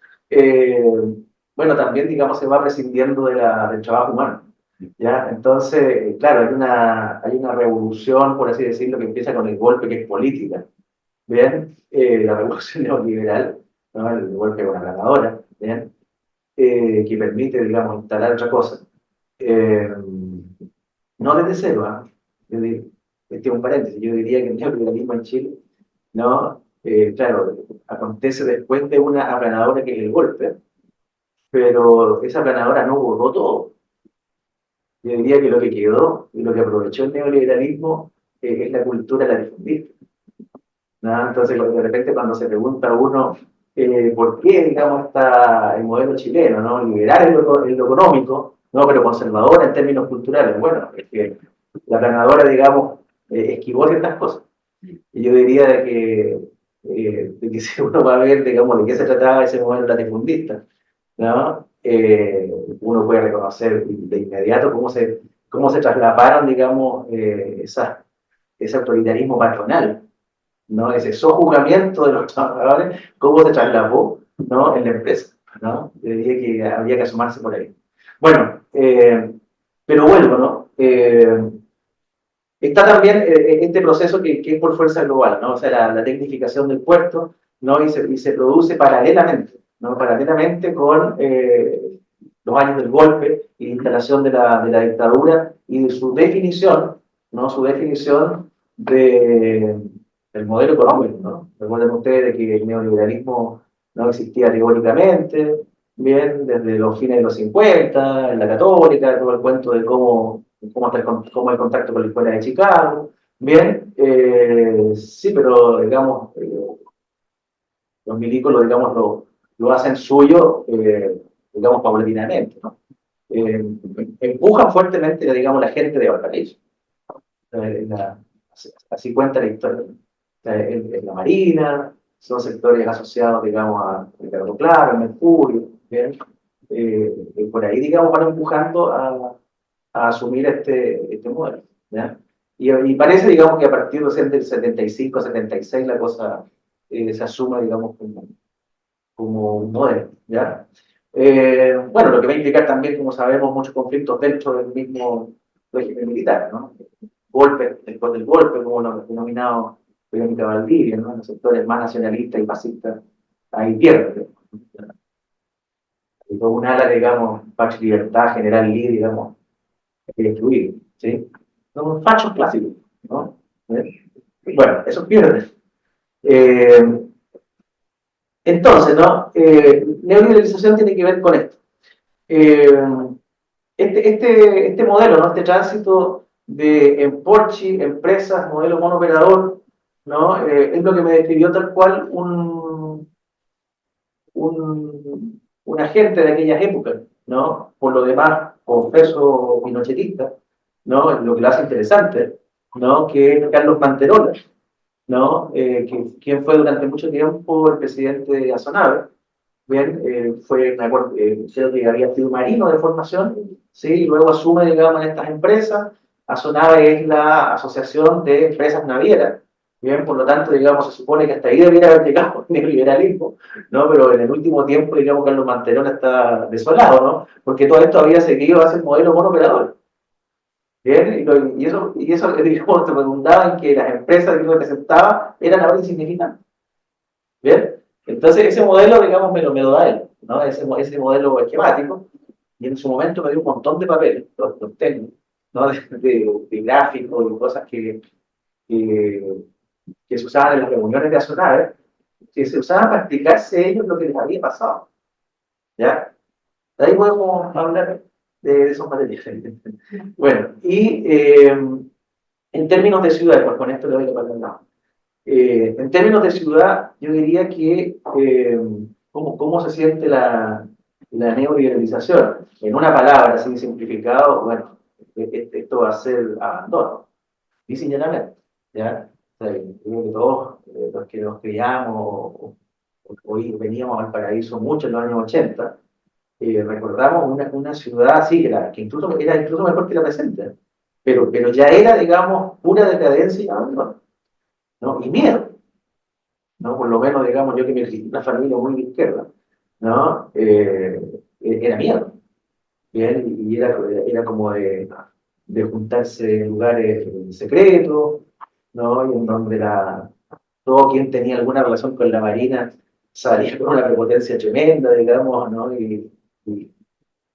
Bueno, también, digamos, se va prescindiendo del trabajo humano, ¿ya? Entonces, claro, hay una revolución, por así decirlo, que empieza con el golpe, que es política, ¿bien? La revolución neoliberal, ¿no? El golpe con la ganadora, ¿bien? Que permite, digamos, instalar otra cosa. Eh, no desde cero, ¿ah? Este es un paréntesis, yo diría que el neoliberalismo en Chile, ¿no? Claro, acontece después de una aplanadora que es el golpe, pero esa aplanadora no borró todo. Yo diría que lo que quedó y lo que aprovechó el neoliberalismo es la cultura de la difundir, ¿no? Entonces, de repente, cuando se pregunta a uno por qué, digamos, está el modelo chileno, ¿no? Liberal en lo económico, ¿no? Pero conservador en términos culturales. Bueno, es que la planadora, digamos, esquivó ciertas cosas. Y yo diría de que si uno va a ver, digamos, de qué se trataba ese modelo latifundista, ¿no? Uno puede reconocer de inmediato cómo se traslaparon, digamos, ese autoritarismo patronal, ¿no? Ese sojuzgamiento de los trabajadores, cómo se trasladó, ¿no? En la empresa, ¿no? Yo diría que habría que asomarse por ahí. Bueno, pero vuelvo, ¿no? Está también este proceso que es por fuerza global, ¿no? O sea, la tecnificación del puerto, ¿no? Y se produce paralelamente, ¿no? Paralelamente con los años del golpe y la instalación de la dictadura y de su definición, ¿no? Su definición del modelo económico, ¿no? Recuerden ustedes de que el neoliberalismo no existía teóricamente, bien, desde los fines de los 50, en la Católica, todo el cuento de cómo el contacto con la escuela de Chicago, bien, sí, pero digamos, los milicos lo hacen suyo, digamos, paulatinamente, ¿no? Empujan fuertemente, digamos, la gente de Valparaíso. Así cuenta la historia. En la Marina, son sectores asociados, digamos, a Ricardo Claro, al Mercurio, ¿bien? Por ahí, digamos, van empujando a asumir este modelo, ¿ya? Y parece, digamos, que a partir del 75, 76 la cosa se asume, digamos, como un modelo, ¿ya? Bueno, lo que va a implicar también, como sabemos, muchos conflictos dentro del mismo régimen militar, ¿no? Golpe, después del golpe, como lo denominado Verónica Valdivia, ¿no? Los sectores más nacionalistas y fascistas, ahí pierden. Y con un ala, digamos, Pax Libertad, General Lee, digamos, hay que destruir, ¿sí? Son fachos clásicos, ¿no? Bueno, eso pierde. Entonces, ¿no? Neoliberalización tiene que ver con esto. Este modelo, ¿no? Este tránsito de Emporchi, empresas, modelo monoperador, ¿no? Es lo que me describió tal cual un agente de aquellas épocas, ¿no? Por lo demás, confeso pinochetista, ¿no? Lo que lo hace interesante, ¿no? Que es Carlos Manterola, ¿no? Quien fue durante mucho tiempo el presidente de Azonave, bien, me acuerdo, creo que había sido marino de formación, ¿sí? Y luego asume, digamos, en estas empresas. Azonave es la Asociación de Empresas Navieras, bien, por lo tanto, digamos, se supone que hasta ahí debiera haber llegado el neoliberalismo, ¿no? Pero en el último tiempo, digamos, Carlos Manterola está desolado, ¿no? Porque todo esto había seguido hacia el modelo monoperador. Bien, y eso digamos, se redundaba en que las empresas que representaba eran ahora insignificantes. Bien, entonces ese modelo, digamos, me lo da él, ¿no? Ese modelo esquemático, y en su momento me dio un montón de papeles, los técnicos, ¿no? De gráficos y cosas que se usaban en las reuniones de Azonave, que se usaban para explicarse ellos lo que les había pasado. ¿Ya? De ahí podemos hablar de esos materiales. Bueno, y en términos de ciudad, pues con esto le doy la palabra. En términos de ciudad, yo diría que ¿cómo se siente la neoliberalización? En una palabra, así simplificado, bueno, esto va a ser abandono, y señalamiento, ¿ya? O sea, yo creo que todos los que nos criamos hoy veníamos al paraíso mucho en los años 80, recordamos una ciudad así, que incluso, era incluso mejor que la presente, pero ya era, digamos, pura decadencia y abandono, ¿no? Y miedo, ¿no? Por lo menos, digamos, yo que me crié en una familia muy de izquierda, ¿no? Era miedo, ¿bien? Y era como de juntarse en lugares secretos, ¿no? Y en donde todo quien tenía alguna relación con la Marina salía con una prepotencia tremenda, digamos, ¿no? Y,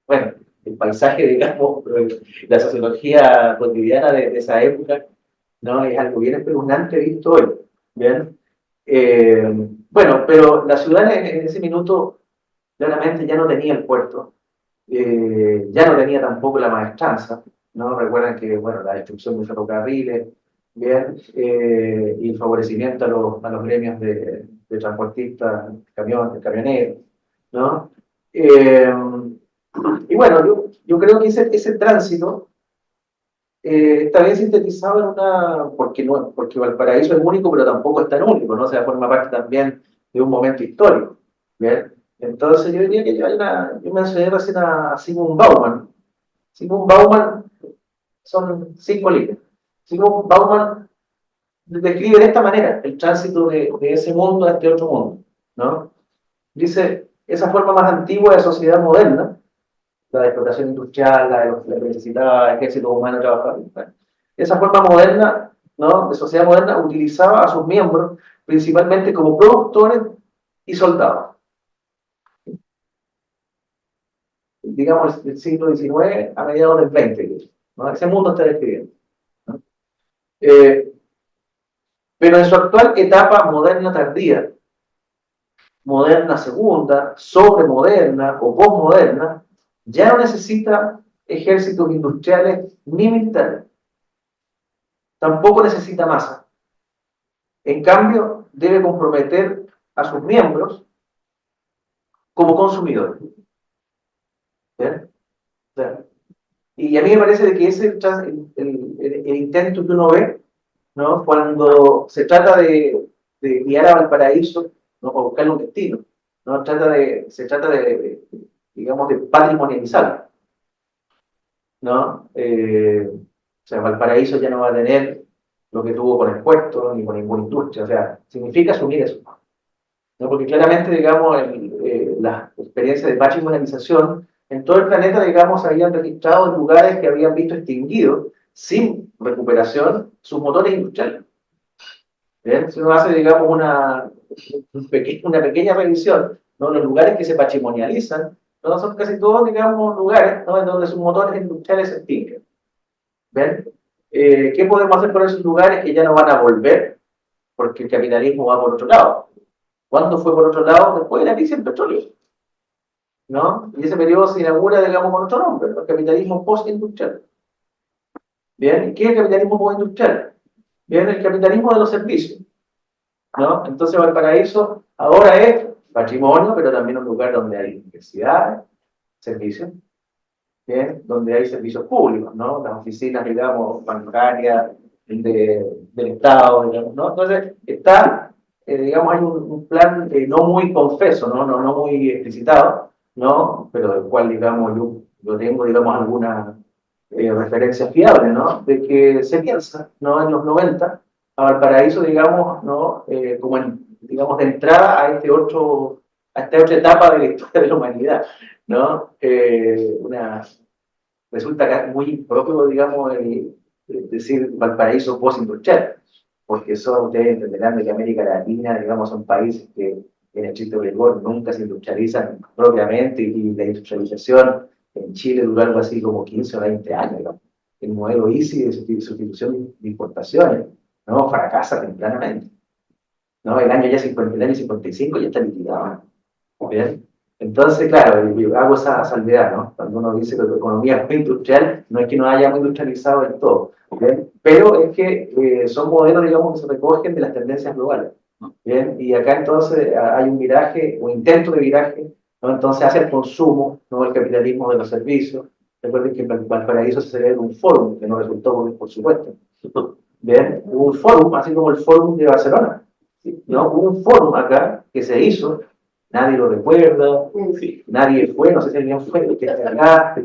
bueno, el paisaje, digamos, la sociología cotidiana de esa época, ¿no? Es algo bien espeluznante visto hoy, ¿bien? Bueno, pero la ciudad en ese minuto claramente ya no tenía el puerto, ya no tenía tampoco la maestranza, ¿no? Recuerdan que, bueno, la destrucción de ferrocarriles, bien, y el favorecimiento a los gremios de transportistas, camioneros, ¿no? Eh, y bueno, yo creo que ese tránsito está bien sintetizado en porque Valparaíso es único, pero tampoco es tan único, ¿no? O sea, forma parte también de un momento histórico, ¿bien? Entonces yo diría que yo mencioné recién a Sigmund Bauman. Sigmund Bauman son 5 líneas. Sigmund Bauman describe de esta manera el tránsito de ese mundo a este otro mundo, ¿no? Dice, esa forma más antigua de sociedad moderna, la de explotación industrial, la que necesitaba ejército humano trabajando, esa forma moderna, ¿no? De sociedad moderna utilizaba a sus miembros principalmente como productores y soldados. Digamos, del siglo XIX a mediados del XX, ¿no? Ese mundo está describiendo, ¿no? Pero en su actual etapa moderna tardía, moderna segunda, sobremoderna o posmoderna, ya no necesita ejércitos industriales ni militares. Tampoco necesita masa. En cambio, debe comprometer a sus miembros como consumidores. ¿Bien? Y a mí me parece de que ese es el intento que uno ve, ¿no? Cuando se trata de guiar a Valparaíso, ¿no? O buscarle un destino, ¿no? Se trata digamos, de patrimonializar, ¿no? O sea, Valparaíso ya no va a tener lo que tuvo con el puerto ni con ninguna industria, o sea, significa asumir eso, ¿no? Porque claramente, digamos, las experiencias de patrimonialización en todo el planeta, digamos, habían registrado en lugares que habían visto extinguidos, sin recuperación, sus motores industriales. ¿Bien? Si uno hace, digamos, una pequeña revisión, ¿no? Los lugares que se patrimonializan, ¿no? Son casi todos, digamos, lugares, ¿no? En donde sus motores industriales se extinguen. ¿Ven? ¿Qué podemos hacer con esos lugares que ya no van a volver? Porque el capitalismo va por otro lado. ¿Cuándo fue por otro lado? Después de la crisis del petróleo, ¿no? Y ese periodo se inaugura, digamos, con otro nombre, el capitalismo postindustrial. ¿Bien? ¿Y qué es el capitalismo postindustrial? Bien, el capitalismo de los servicios, ¿no? Entonces Valparaíso ahora es patrimonio, pero también un lugar donde hay universidades, servicios, ¿bien? Donde hay servicios públicos, ¿no? Las oficinas, digamos, bancarias, del Estado, digamos, ¿no? Entonces está, digamos, hay un plan no muy confeso, no muy explicitado, ¿no? Pero del cual, digamos, yo tengo, digamos, alguna referencia fiable, ¿no? De que se piensa, ¿no? En los 90, a Valparaíso, digamos, ¿no? Como digamos, de entrada a esta otra etapa de la historia de la humanidad, ¿no? Resulta muy impropio, digamos, decir Valparaíso postindustrial, porque ustedes entenderán de que América Latina, digamos, son países que en estricto rigor nunca se industrializan propiamente, y la industrialización en Chile duró algo así como 15 o 20 años, digamos. El modelo ICI de sustitución de importaciones, ¿no? Fracasa tempranamente. ¿no? El año 55 ya está liquidado. ¿Bien? Entonces, claro, yo hago esa salvedad, ¿no? Cuando uno dice que la economía es muy industrial, no es que nos hayamos industrializado del todo, ¿bien? Pero es que son modelos, digamos, que se recogen de las tendencias globales, ¿bien? Y acá entonces hay un viraje, un intento de viraje, ¿no? Entonces hacia el consumo, ¿no? El capitalismo de los servicios. Recuerden que en Valparaíso se celebró un fórum, que no resultó, por supuesto, ¿bien? Hubo un fórum, así como el fórum de Barcelona, ¿no? Hubo un fórum acá que se hizo, nadie lo recuerda, nadie fue, no sé si alguien fue, que acá,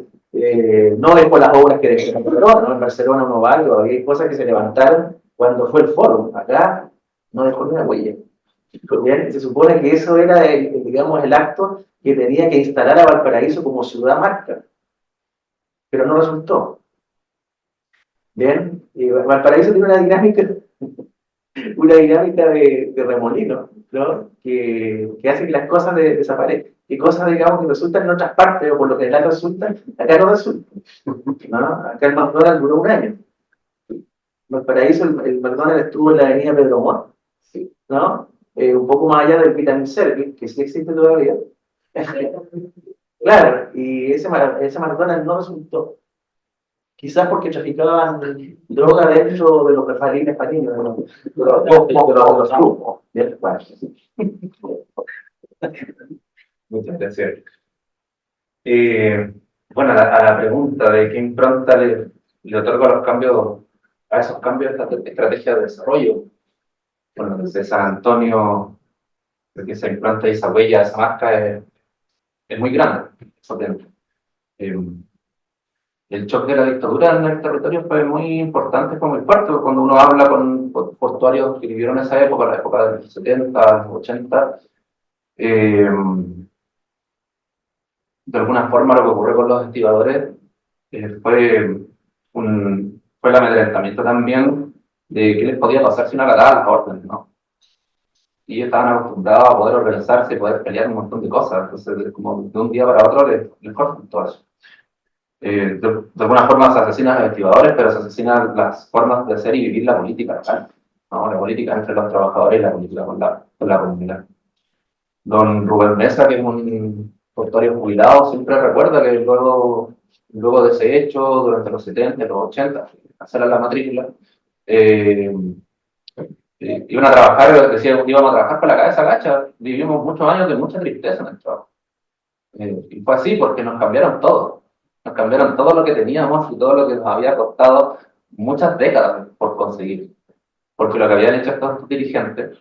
no dejó las obras que dejó en Barcelona, ¿no? En Barcelona no va, todavía hay cosas que se levantaron cuando fue el fórum, acá no dejó ni una huella. Bien, se supone que eso era, digamos, el acto que tenía que instalar a Valparaíso como ciudad marca, pero no resultó. Bien, y Valparaíso tiene una dinámica de remolino, ¿no? Que hace que las cosas desaparezcan. Y cosas, digamos, que resultan en otras partes, o por lo general resultan, acá no resultan, ¿no? Acá el McDonald's duró un año. Valparaíso, el McDonald's estuvo en la avenida Pedro Montt, ¿no? Un poco más allá del Vitamin Service, que sí existe todavía. Claro, y ese McDonald's no resultó. Quizás porque traficaban droga dentro de los refalines paninos, de los grupos. Bien, bueno. Muchas gracias. Bueno, a la pregunta de qué impronta le otorga los cambios, a esos cambios esta estrategia de desarrollo. Bueno, desde San Antonio, desde esa impronta y esa huella, esa marca es muy grande. Es potente. El choque de la dictadura en el territorio fue muy importante como el cuarto, cuando uno habla con portuarios que vivieron esa época, la época de los 70, los 80, de alguna forma lo que ocurrió con los estibadores fue el amedrentamiento también de qué les podía pasar si no acataban las órdenes, ¿no? Y ellos estaban acostumbrados a poder organizarse y poder pelear un montón de cosas, entonces como de un día para otro les cortan todo eso. De alguna forma se asesinan a los estibadores, pero se asesinan las formas de hacer y vivir la política local, ¿no? La política entre los trabajadores y la política con la comunidad. Don Rubén Mesa, que es un portuario jubilado, siempre recuerda que luego de ese hecho, durante los 70, los 80, hacer la matrícula, iban a trabajar, decía, íbamos a trabajar con la cabeza gacha, vivimos muchos años de mucha tristeza en el trabajo. Y fue así porque nos cambiaron todo lo que teníamos y todo lo que nos había costado muchas décadas por conseguir, porque lo que habían hecho estos dirigentes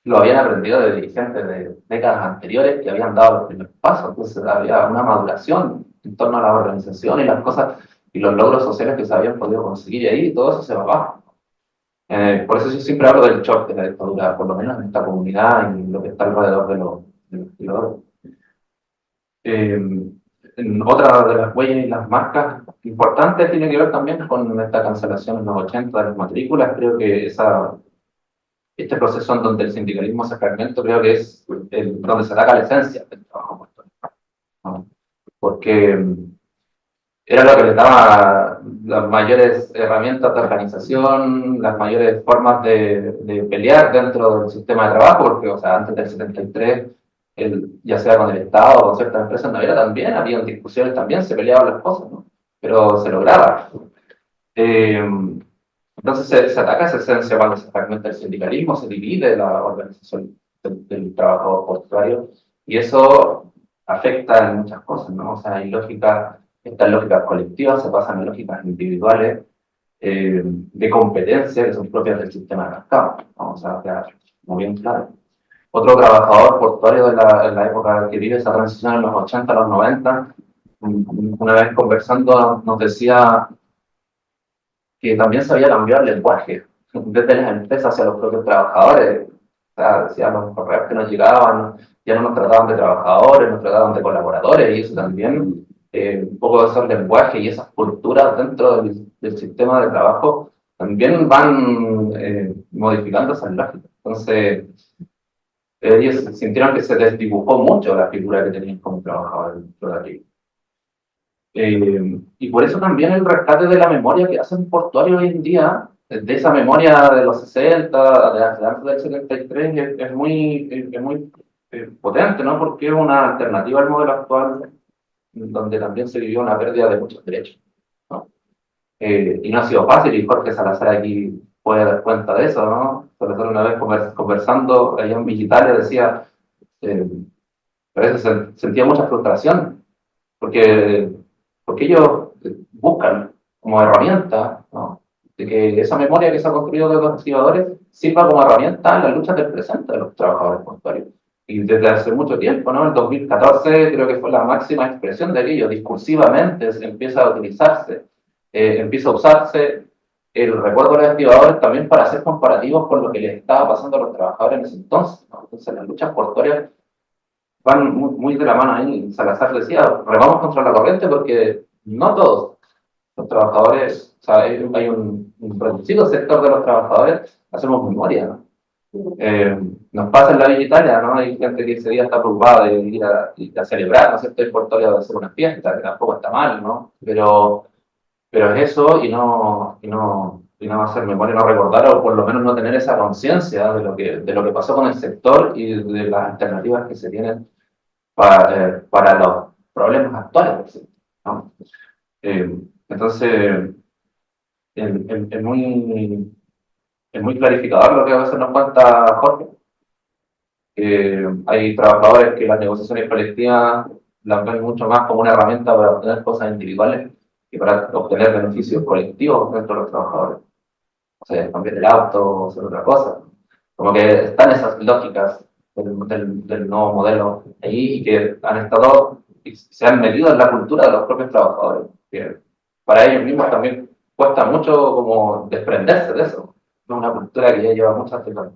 lo habían aprendido de dirigentes de décadas anteriores que habían dado los primeros pasos. Entonces había una maduración en torno a la organización y las cosas y los logros sociales que se habían podido conseguir, y ahí todo eso se va abajo. Por eso yo siempre hablo del shock de la dictadura, por lo menos en esta comunidad y lo que está alrededor de los tiradores. Otra de las huellas y las marcas importantes tiene que ver también con esta cancelación en los 80 de las matrículas. Creo que este proceso en donde el sindicalismo se fragmenta, creo que es donde se ataca la esencia del trabajo puertorriqueño, ¿no? Porque era lo que les daba las mayores herramientas de organización, las mayores formas de pelear dentro del sistema de trabajo, porque, o sea, antes del 73, ya sea con el Estado o con ciertas empresas, no era también, había discusiones también, se peleaban las cosas, ¿no? Pero se lograba. Entonces se ataca esa esencia cuando se fragmenta el sindicalismo, se divide la organización del trabajador portuario, y eso afecta en muchas cosas, ¿no? O sea, estas lógicas colectivas se pasan a lógicas individuales de competencia que son propias del sistema de mercado. Vamos a quedar muy bien claro. Otro trabajador portuario en la época que vive esa transición en los 80 a los 90, una vez conversando nos decía que también se había cambiado el lenguaje desde las empresas hacia los propios trabajadores. O sea, decía, los correos que nos llegaban ya no nos trataban de trabajadores, nos trataban de colaboradores, y eso también, un poco de esos lenguajes y esas culturas dentro del sistema de trabajo también van modificando esas lógicas. Entonces, ellos sintieron que se desdibujó mucho la figura que tenían como trabajadores dentro de aquí. Y por eso también el rescate de la memoria que hacen portuarios hoy en día de esa memoria de los 60, de antes del 73, es muy potente, ¿no? Porque es una alternativa al modelo actual, donde también se vivió una pérdida de muchos derechos, ¿no? Y no ha sido fácil, y Jorge Salazar aquí puede dar cuenta de eso, ¿no? Salazar una vez conversando allá en Vigitalia decía, eh, a veces sentía mucha frustración, porque, porque ellos buscan como herramienta, ¿no? De que esa memoria que se ha construido de los activadores sirva como herramienta en las luchas del presente de los trabajadores portuarios. Y desde hace mucho tiempo, ¿no? En 2014 creo que fue la máxima expresión de aquello, discursivamente se empieza a utilizarse, empieza a usarse el recuerdo de los activadores también para hacer comparativos con lo que les estaba pasando a los trabajadores en ese entonces, ¿no? Entonces las luchas portuarias van muy de la mano ahí. Salazar decía, remamos contra la corriente porque no todos los trabajadores, o sea, hay un reducido sector de los trabajadores, hacemos memoria, ¿no? Nos pasa en la Villa Italia, ¿no? Hay gente que ese día está preocupada de ir a celebrar, ¿no es cierto? El Portorio de hacer una fiesta, que tampoco está mal, ¿no? Pero es eso y no hacer memoria, no recordar, o por lo menos no tener esa conciencia de lo que pasó con el sector y de las alternativas que se tienen para los problemas actuales, ¿no? Entonces, es muy clarificador lo que a veces nos cuenta Jorge. Hay trabajadores que las negociaciones colectivas las ven mucho más como una herramienta para obtener cosas individuales que para obtener beneficios colectivos dentro de los trabajadores. O sea, cambiar el auto o hacer otra cosa. Como que están esas lógicas del nuevo modelo ahí y que han estado y se han metido en la cultura de los propios trabajadores. Que para ellos mismos también cuesta mucho como desprenderse de eso. Es una cultura que ya lleva muchas décadas.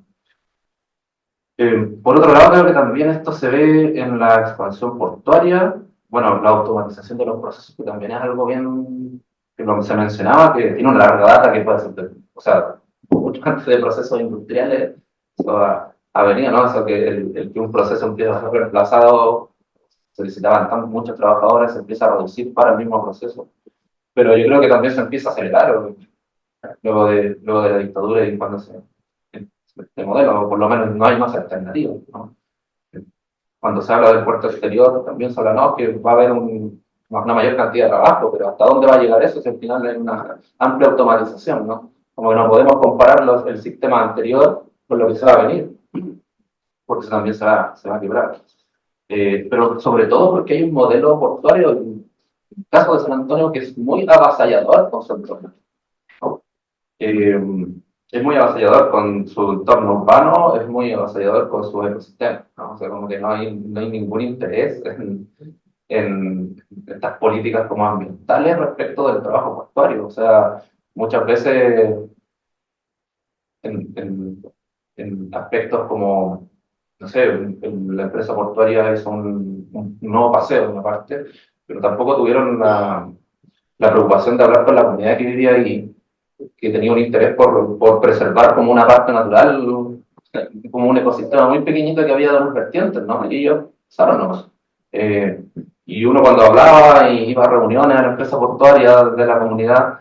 Por otro lado, creo que también esto se ve en la expansión portuaria, bueno, la automatización de los procesos, que también es algo bien, que como se mencionaba, que tiene una larga data que puede ser, o sea, mucho antes de procesos industriales, eso ha venido, ¿no? Eso que el que un proceso empieza a ser reemplazado, se necesitaban muchos trabajadores, se empieza a reducir para el mismo proceso. Pero yo creo que también se empieza a acelerar luego de la dictadura y cuando este modelo, o por lo menos no hay más alternativas, ¿no? Cuando se habla del puerto exterior, también se habla, no, que va a haber una mayor cantidad de trabajo, pero ¿hasta dónde va a llegar eso si al final hay una amplia automatización, ¿no? Como que no podemos comparar el sistema anterior con lo que se va a venir, porque eso también se va a quebrar. Pero sobre todo porque hay un modelo portuario, en el caso de San Antonio, que es muy avasallador con su entorno, ¿no? Es muy avasallador con su entorno urbano, es muy avasallador con su ecosistema, ¿no? O sea, como que no hay ningún interés en estas políticas como ambientales respecto del trabajo portuario. O sea, muchas veces en, en- en aspectos como, no sé, la empresa portuaria hizo un nuevo paseo en una parte, pero tampoco tuvieron la preocupación de hablar con la comunidad que vivía ahí, que tenía un interés por preservar como una parte natural, como un ecosistema muy pequeñito que había de dos vertientes, ¿no? Y ellos usaron nomás. Y uno cuando hablaba y iba a reuniones a la empresa portuaria de la comunidad,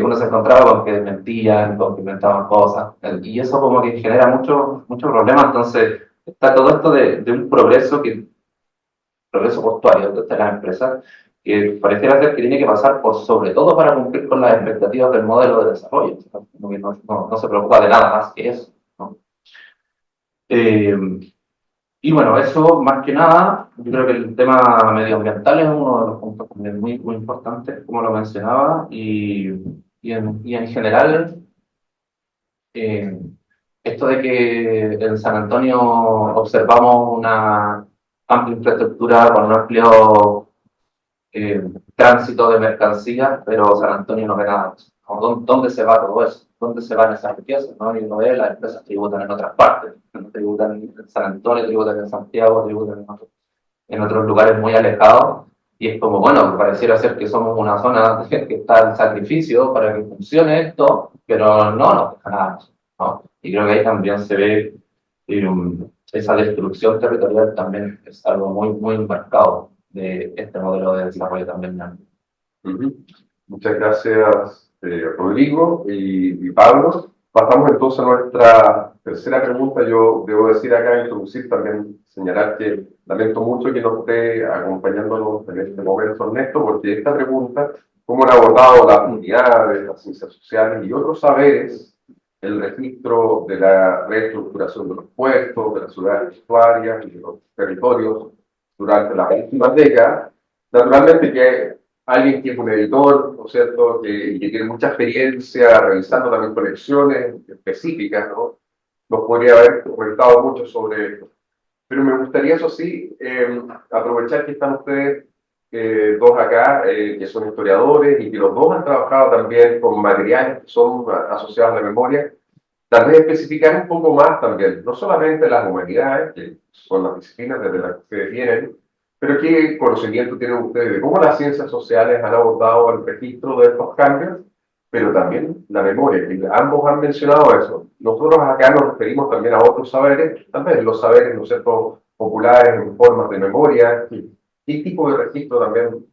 uno se encontraba con que mentían, con que inventaban cosas, y eso como que genera mucho problema. Entonces está todo esto de un progreso portuario de las empresas, que pareciera ser que tiene que pasar por sobre todo para cumplir con las expectativas del modelo de desarrollo. Como que no se preocupa de nada más que eso, ¿no? Eh, y bueno, eso más que nada, yo creo que el tema medioambiental es uno de los puntos también muy importantes, como lo mencionaba, y en general, eh, esto de que en San Antonio observamos una amplia infraestructura con un amplio tránsito de mercancías, pero San Antonio no ve nada. ¿Dónde se va todo eso? ¿Dónde se van esas riquezas? ¿No? Y uno ve, las empresas tributan en otras partes, tributan en San Antonio, tributan en Santiago, tributan en otros lugares muy alejados, y es como, bueno, pareciera ser que somos una zona que está en sacrificio para que funcione esto, pero no nos deja nada, ¿no? Y creo que ahí también se ve esa destrucción territorial también es algo muy marcado de este modelo de desarrollo también, ¿no? Ujú. Muchas gracias, Rodrigo y Pablo. Pasamos entonces a nuestra tercera pregunta. Yo debo decir acá, introducir también, señalar que lamento mucho que no esté acompañándonos en este momento Ernesto, porque esta pregunta, cómo han abordado las unidades, las ciencias sociales y otros saberes, el registro de la reestructuración de los puestos, de las ciudades estuarias y de los territorios durante las últimas décadas, naturalmente que alguien que es un editor, ¿no es cierto?, que tiene mucha experiencia realizando también colecciones específicas, ¿no?, nos podría haber comentado mucho sobre esto. Pero me gustaría, eso sí, aprovechar que están ustedes dos acá, que son historiadores y que los dos han trabajado también con materiales que son asociados a la memoria, tal vez especificar un poco más también, no solamente las humanidades, que son las disciplinas desde las que ustedes vienen, pero qué conocimiento tienen ustedes de cómo las ciencias sociales han abordado el registro de estos cambios, pero también la memoria, que ambos han mencionado eso. Nosotros acá nos referimos también a otros saberes, también los saberes, ¿no es cierto?, populares en formas de memoria. ¿Qué tipo de registro también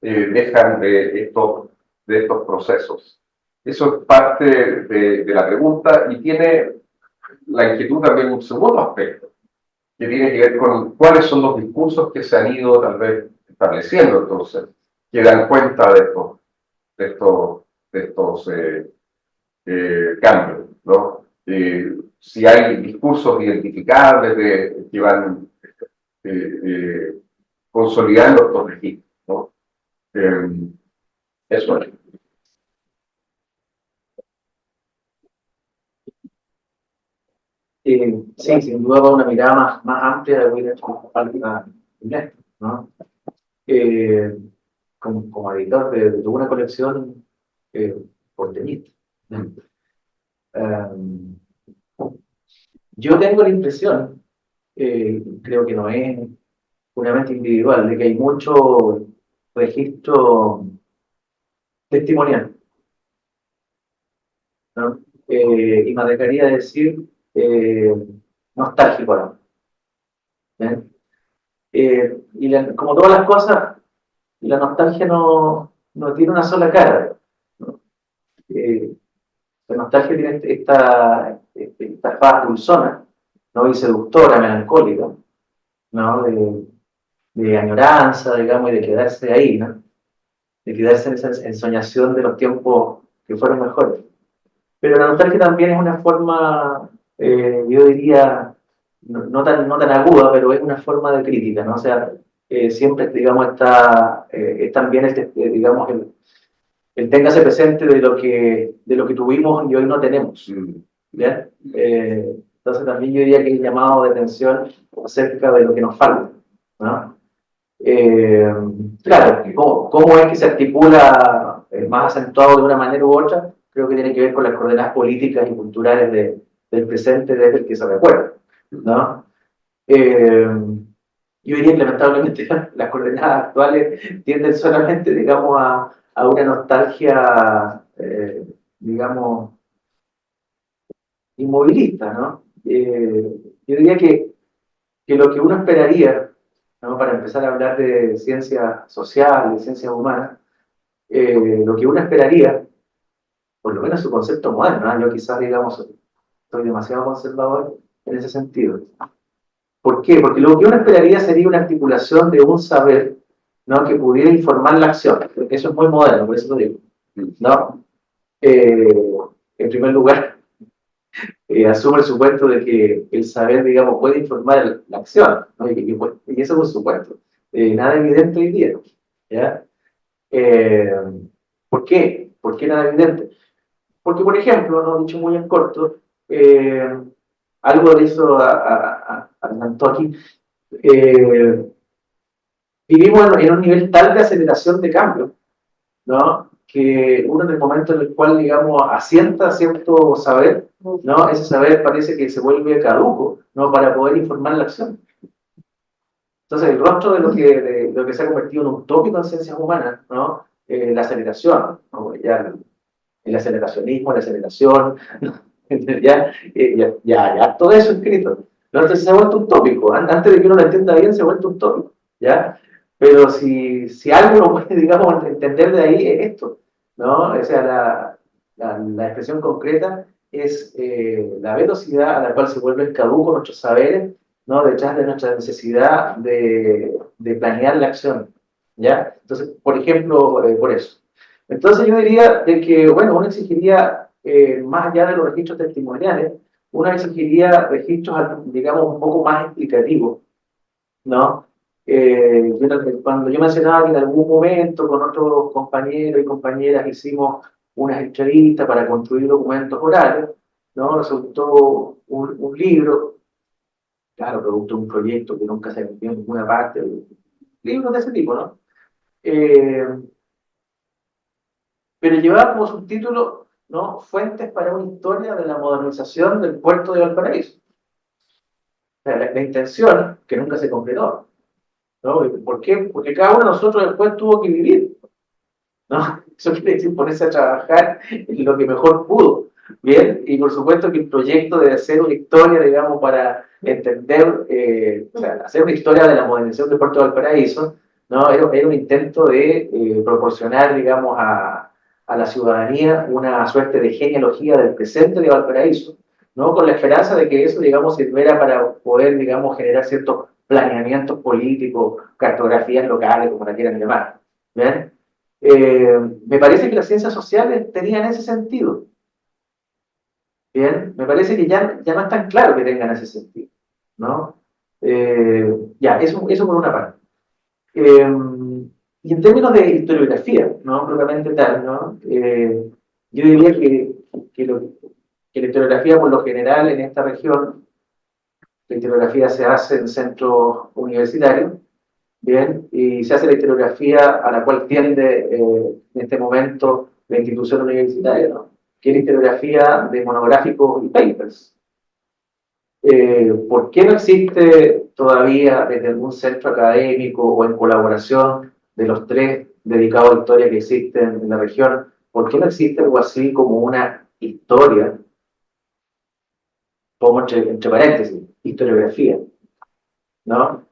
dejan de estos procesos? Eso es parte de la pregunta y tiene la inquietud también un segundo aspecto, que tiene que ver con cuáles son los discursos que se han ido tal vez estableciendo entonces, que dan cuenta de estos cambios, ¿no? Si hay discursos identificables que van consolidando estos registros, ¿no? Eso es. Sí, sin duda una mirada más amplia de William falta Ernesto, ¿no? Como editor de una colección porteñita. Yo tengo la impresión, creo que no es puramente individual, de que hay mucho registro testimonial, ¿no? Y me atrevería a decir nostálgico, ¿no? Como todas las cosas, la nostalgia no tiene una sola cara, ¿no? La nostalgia tiene esta faz dulzona, ¿no?, y seductora, melancólica, ¿no?, de añoranza, digamos, y de quedarse ahí, ¿no?, de quedarse en esa ensoñación de los tiempos que fueron mejores. Pero la nostalgia también es una forma, yo diría, no tan aguda, pero es una forma de crítica, ¿no? O sea, siempre, digamos, es también, digamos, el téngase presente de lo que tuvimos y hoy no tenemos, ¿ya? Entonces también yo diría que es llamado de atención acerca de lo que nos falta, ¿no? Claro, ¿cómo es que se articula más acentuado de una manera u otra? Creo que tiene que ver con las coordenadas políticas y culturales del presente desde el que se recuerda, ¿no? Yo diría que lamentablemente las coordenadas actuales tienden solamente, digamos, a una nostalgia, digamos, inmovilista, ¿no? Yo diría que lo que uno esperaría, ¿no?, para empezar a hablar de ciencias sociales, de ciencias humanas, lo que uno esperaría, por lo menos su concepto moderno, ¿no? Yo quizás, digamos, soy demasiado conservador en ese sentido. ¿Por qué? Porque lo que uno esperaría sería una articulación de un saber, ¿no?, que pudiera informar la acción. Eso es muy moderno, por eso lo digo, ¿no? En primer lugar, asume el supuesto de que el saber, digamos, puede informar la acción, ¿no? Y eso es un supuesto. Nada evidente hoy día, ¿ya? ¿Por qué? ¿Por qué nada evidente? Porque, por ejemplo, ¿no?, dicho muy en corto, algo de eso adelantó aquí, vivimos en un nivel tal de aceleración de cambio, ¿no?, que uno en el momento en el cual, digamos, asienta cierto saber, ¿no?, ese saber parece que se vuelve caduco, ¿no?, para poder informar la acción. Entonces, el rostro de lo que se ha convertido en un tópico en ciencias humanas, ¿no?, la aceleración, ¿no?, ya el aceleracionismo, la aceleración, ya, todo eso escrito, ¿no? Entonces se ha vuelto un tópico. Antes de que uno lo entienda bien, se ha vuelto un tópico, ¿ya? Pero si algo uno puede, digamos, entender de ahí es esto, ¿no? O sea, la expresión concreta es la velocidad a la cual se vuelven caducos nuestros saberes, ¿no? Detrás de nuestra necesidad de planear la acción, ¿ya? Entonces, por ejemplo, por eso. Entonces yo diría de que, bueno, uno exigiría, más allá de los registros testimoniales, uno exigiría registros, digamos, un poco más explicativos, ¿no? Cuando yo mencionaba que en algún momento con otros compañeros y compañeras hicimos unas entrevistas para construir documentos orales, ¿no? Resultó un libro, claro, producto de un proyecto que nunca se vendió en ninguna parte, libros de ese tipo, ¿no? Eh, pero llevaba como subtítulo, ¿no? Fuentes para una historia de la modernización del puerto de Valparaíso. O sea, la intención, que nunca se completó, ¿no? ¿Por qué? Porque cada uno de nosotros después tuvo que vivir, ¿no? Eso quiere decir ponerse a trabajar en lo que mejor pudo, ¿bien? Y por supuesto que el proyecto de hacer una historia, digamos, para entender, o sea, hacer una historia de la modernización del puerto de Valparaíso, ¿no? Era un intento de proporcionar, digamos, a la ciudadanía una suerte de genealogía del presente de Valparaíso, ¿no? Con la esperanza de que eso, digamos, sirviera para poder, digamos, generar ciertos planeamientos políticos, cartografías locales, como la quieran llamar, ¿bien? Me parece que las ciencias sociales tenían ese sentido, ¿bien? Me parece que ya no es tan claro que tengan ese sentido, ¿no? Ya, eso por una parte. Y en términos de historiografía, ¿no? Propiamente tal, ¿no? Yo diría que la historiografía, por lo general, en esta región, la historiografía se hace en centros universitarios, bien, y se hace la historiografía a la cual tiende en este momento la institución universitaria, ¿no? Que es la historiografía de monográficos y papers. ¿Por qué no existe todavía desde algún centro académico o en colaboración de los tres dedicados a historia que existen en la región? ¿Por qué no existe algo así como una historia, pongo entre paréntesis, historiografía, ¿no?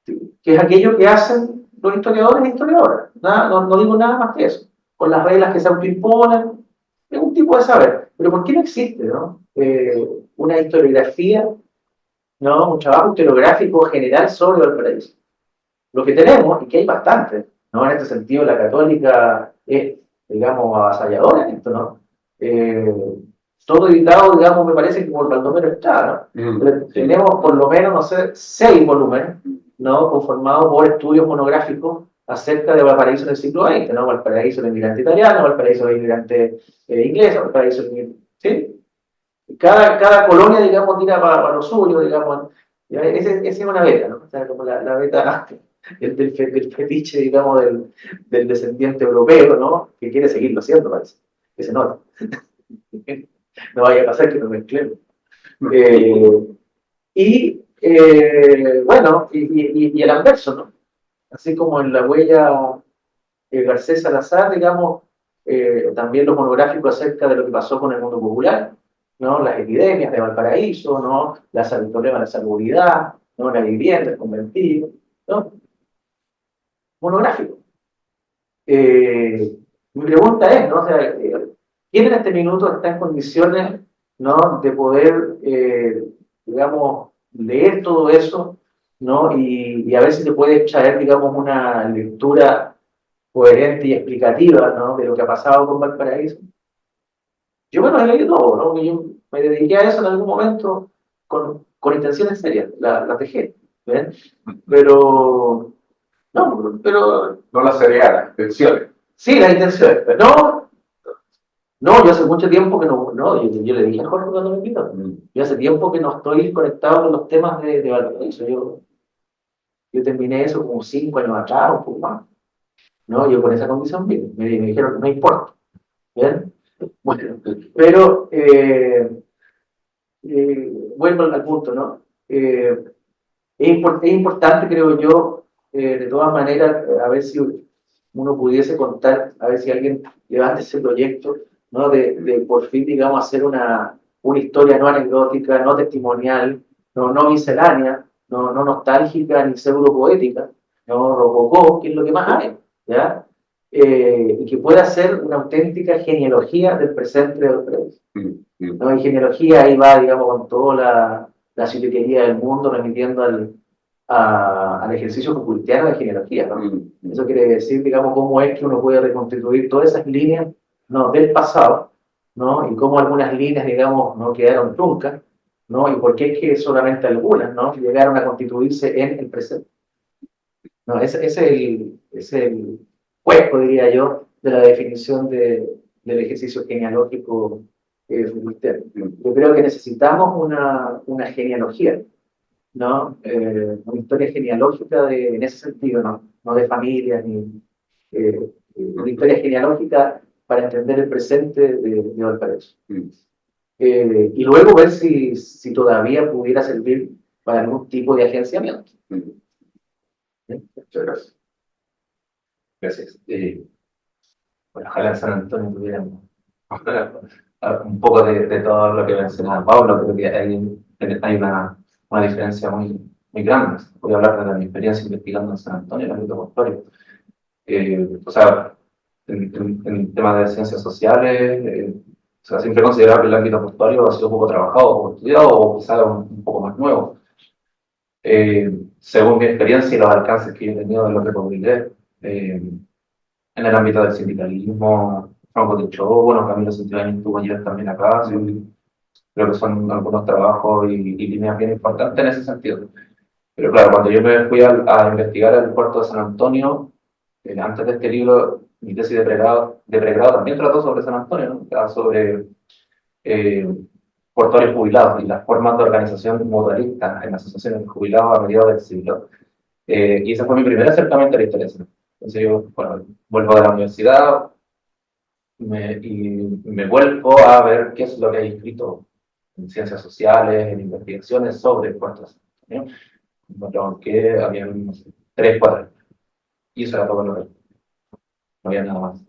Que es aquello que hacen los historiadores e historiadoras. No digo nada más que eso. Con las reglas que se autoimponen, es un tipo de saber. Pero ¿por qué no existe, no? Una historiografía, ¿no? Un trabajo historiográfico general sobre Valparaíso. Lo que tenemos, y que hay bastante, ¿no? En este sentido, la católica es, digamos, avasalladora en esto, ¿no? Todo editado, digamos, me parece que por Baldomero Estrada, ¿no? Pero tenemos por lo menos, no sé, 6 volúmenes, ¿no? Conformados por estudios monográficos acerca de Valparaíso en el siglo XX, ¿no? Valparaíso del inmigrante italiano, Valparaíso del inmigrante inglés, Valparaíso del, ¿sí? Cada colonia, digamos, tira para lo suyo, digamos. Esa es una beta, ¿no? O sea, como la beta del fetiche, digamos, del descendiente europeo, ¿no? Que quiere seguirlo haciendo, parece. Que se nota. No vaya a pasar que nos mezclemos. Bueno, y el anverso, ¿no? Así como en la huella Garcés Salazar, digamos, también los monográficos acerca de lo que pasó con el mundo popular, ¿no? Las epidemias de Valparaíso, ¿no? El problema de la salubridad, ¿no? La vivienda, el conventillo, ¿no? Monográfico. Mi pregunta es, ¿no? O sea, ¿quién en este minuto está en condiciones, ¿no? De poder, digamos, leer todo eso, ¿no? Y a ver si se puede traer, digamos, una lectura coherente y explicativa, ¿no? De lo que ha pasado con Valparaíso. Yo me lo he leído todo, ¿no? Yo me dediqué a eso en algún momento con intenciones serias, la dejé, ¿ven? Pero, no, pero... No la seriada, intenciones. Sí, las intenciones, pero no, yo hace mucho tiempo que no, yo le dije a Jorge cuando me invitó, yo hace tiempo que no estoy conectado con los temas de Valparaíso, yo terminé eso como 5 años atrás, un poco más, ¿no? Yo con esa condición me dijeron, no importa, ¿bien? Bueno, pero vuelvo al punto, ¿no? Es importante, creo yo, de todas maneras, a ver si uno pudiese contar, a ver si alguien levanta ese proyecto, ¿no? De por fin, digamos, hacer una historia no anecdótica, no testimonial, no miscelánea, no nostálgica ni pseudo poética, no rococó, que es lo que más hay, ¿ya? y que pueda ser una auténtica genealogía del presente de Valparaíso. ¿No? En genealogía ahí va, digamos, con toda la ciudadanía del mundo, remitiendo al ejercicio Foucaultiano de genealogía, ¿no? Eso quiere decir, digamos, cómo es que uno puede reconstituir todas esas líneas, ¿no?, del pasado, ¿no? Y cómo algunas líneas, digamos, no quedaron truncas, ¿no? Y por qué es que solamente algunas, ¿no?, llegaron a constituirse en el presente. No, ese es el hueco, diría yo, de la definición del ejercicio genealógico Foucaultiano. Yo creo que necesitamos una genealogía, ¿no? Una historia genealógica en ese sentido, no de familias, ni una historia genealógica para entender el presente de Valparaíso. Y luego ver si todavía pudiera servir para algún tipo de agenciamiento. Muchas gracias. Gracias. Bueno, ojalá en San Antonio tuviéramos un poco de todo lo que mencionaba Pablo. Creo que hay una diferencia muy grande. Voy a hablar de mi experiencia investigando en San Antonio, en el ámbito portuario. O sea, en temas de ciencias sociales, o sea, siempre he considerado que el ámbito portuario ha sido poco trabajado, poco estudiado, o quizás un poco más nuevo. Según mi experiencia y los alcances que yo he tenido en lo que publiqué, en el ámbito del sindicalismo, Franco de Cho, bueno, Camilo Santillán estuvo ayer también acá, sí, creo que son algunos trabajos y líneas bien importantes en ese sentido. Pero claro, cuando yo me fui a investigar el puerto de San Antonio, antes de este libro, mi tesis de pregrado también trató sobre San Antonio, ¿no? Trataba sobre portuarios jubilados y las formas de organización mutualista en asociaciones de jubilados a mediados del siglo. Y ese fue mi primer acercamiento a la historia. Entonces yo, bueno, vuelvo de la universidad y me vuelvo a ver qué es lo que hay escrito en ciencias sociales, en investigaciones sobre el puerto de San Antonio. Encontramos que habían, no sé, 3, 4. Y eso era todo lo que no había nada más.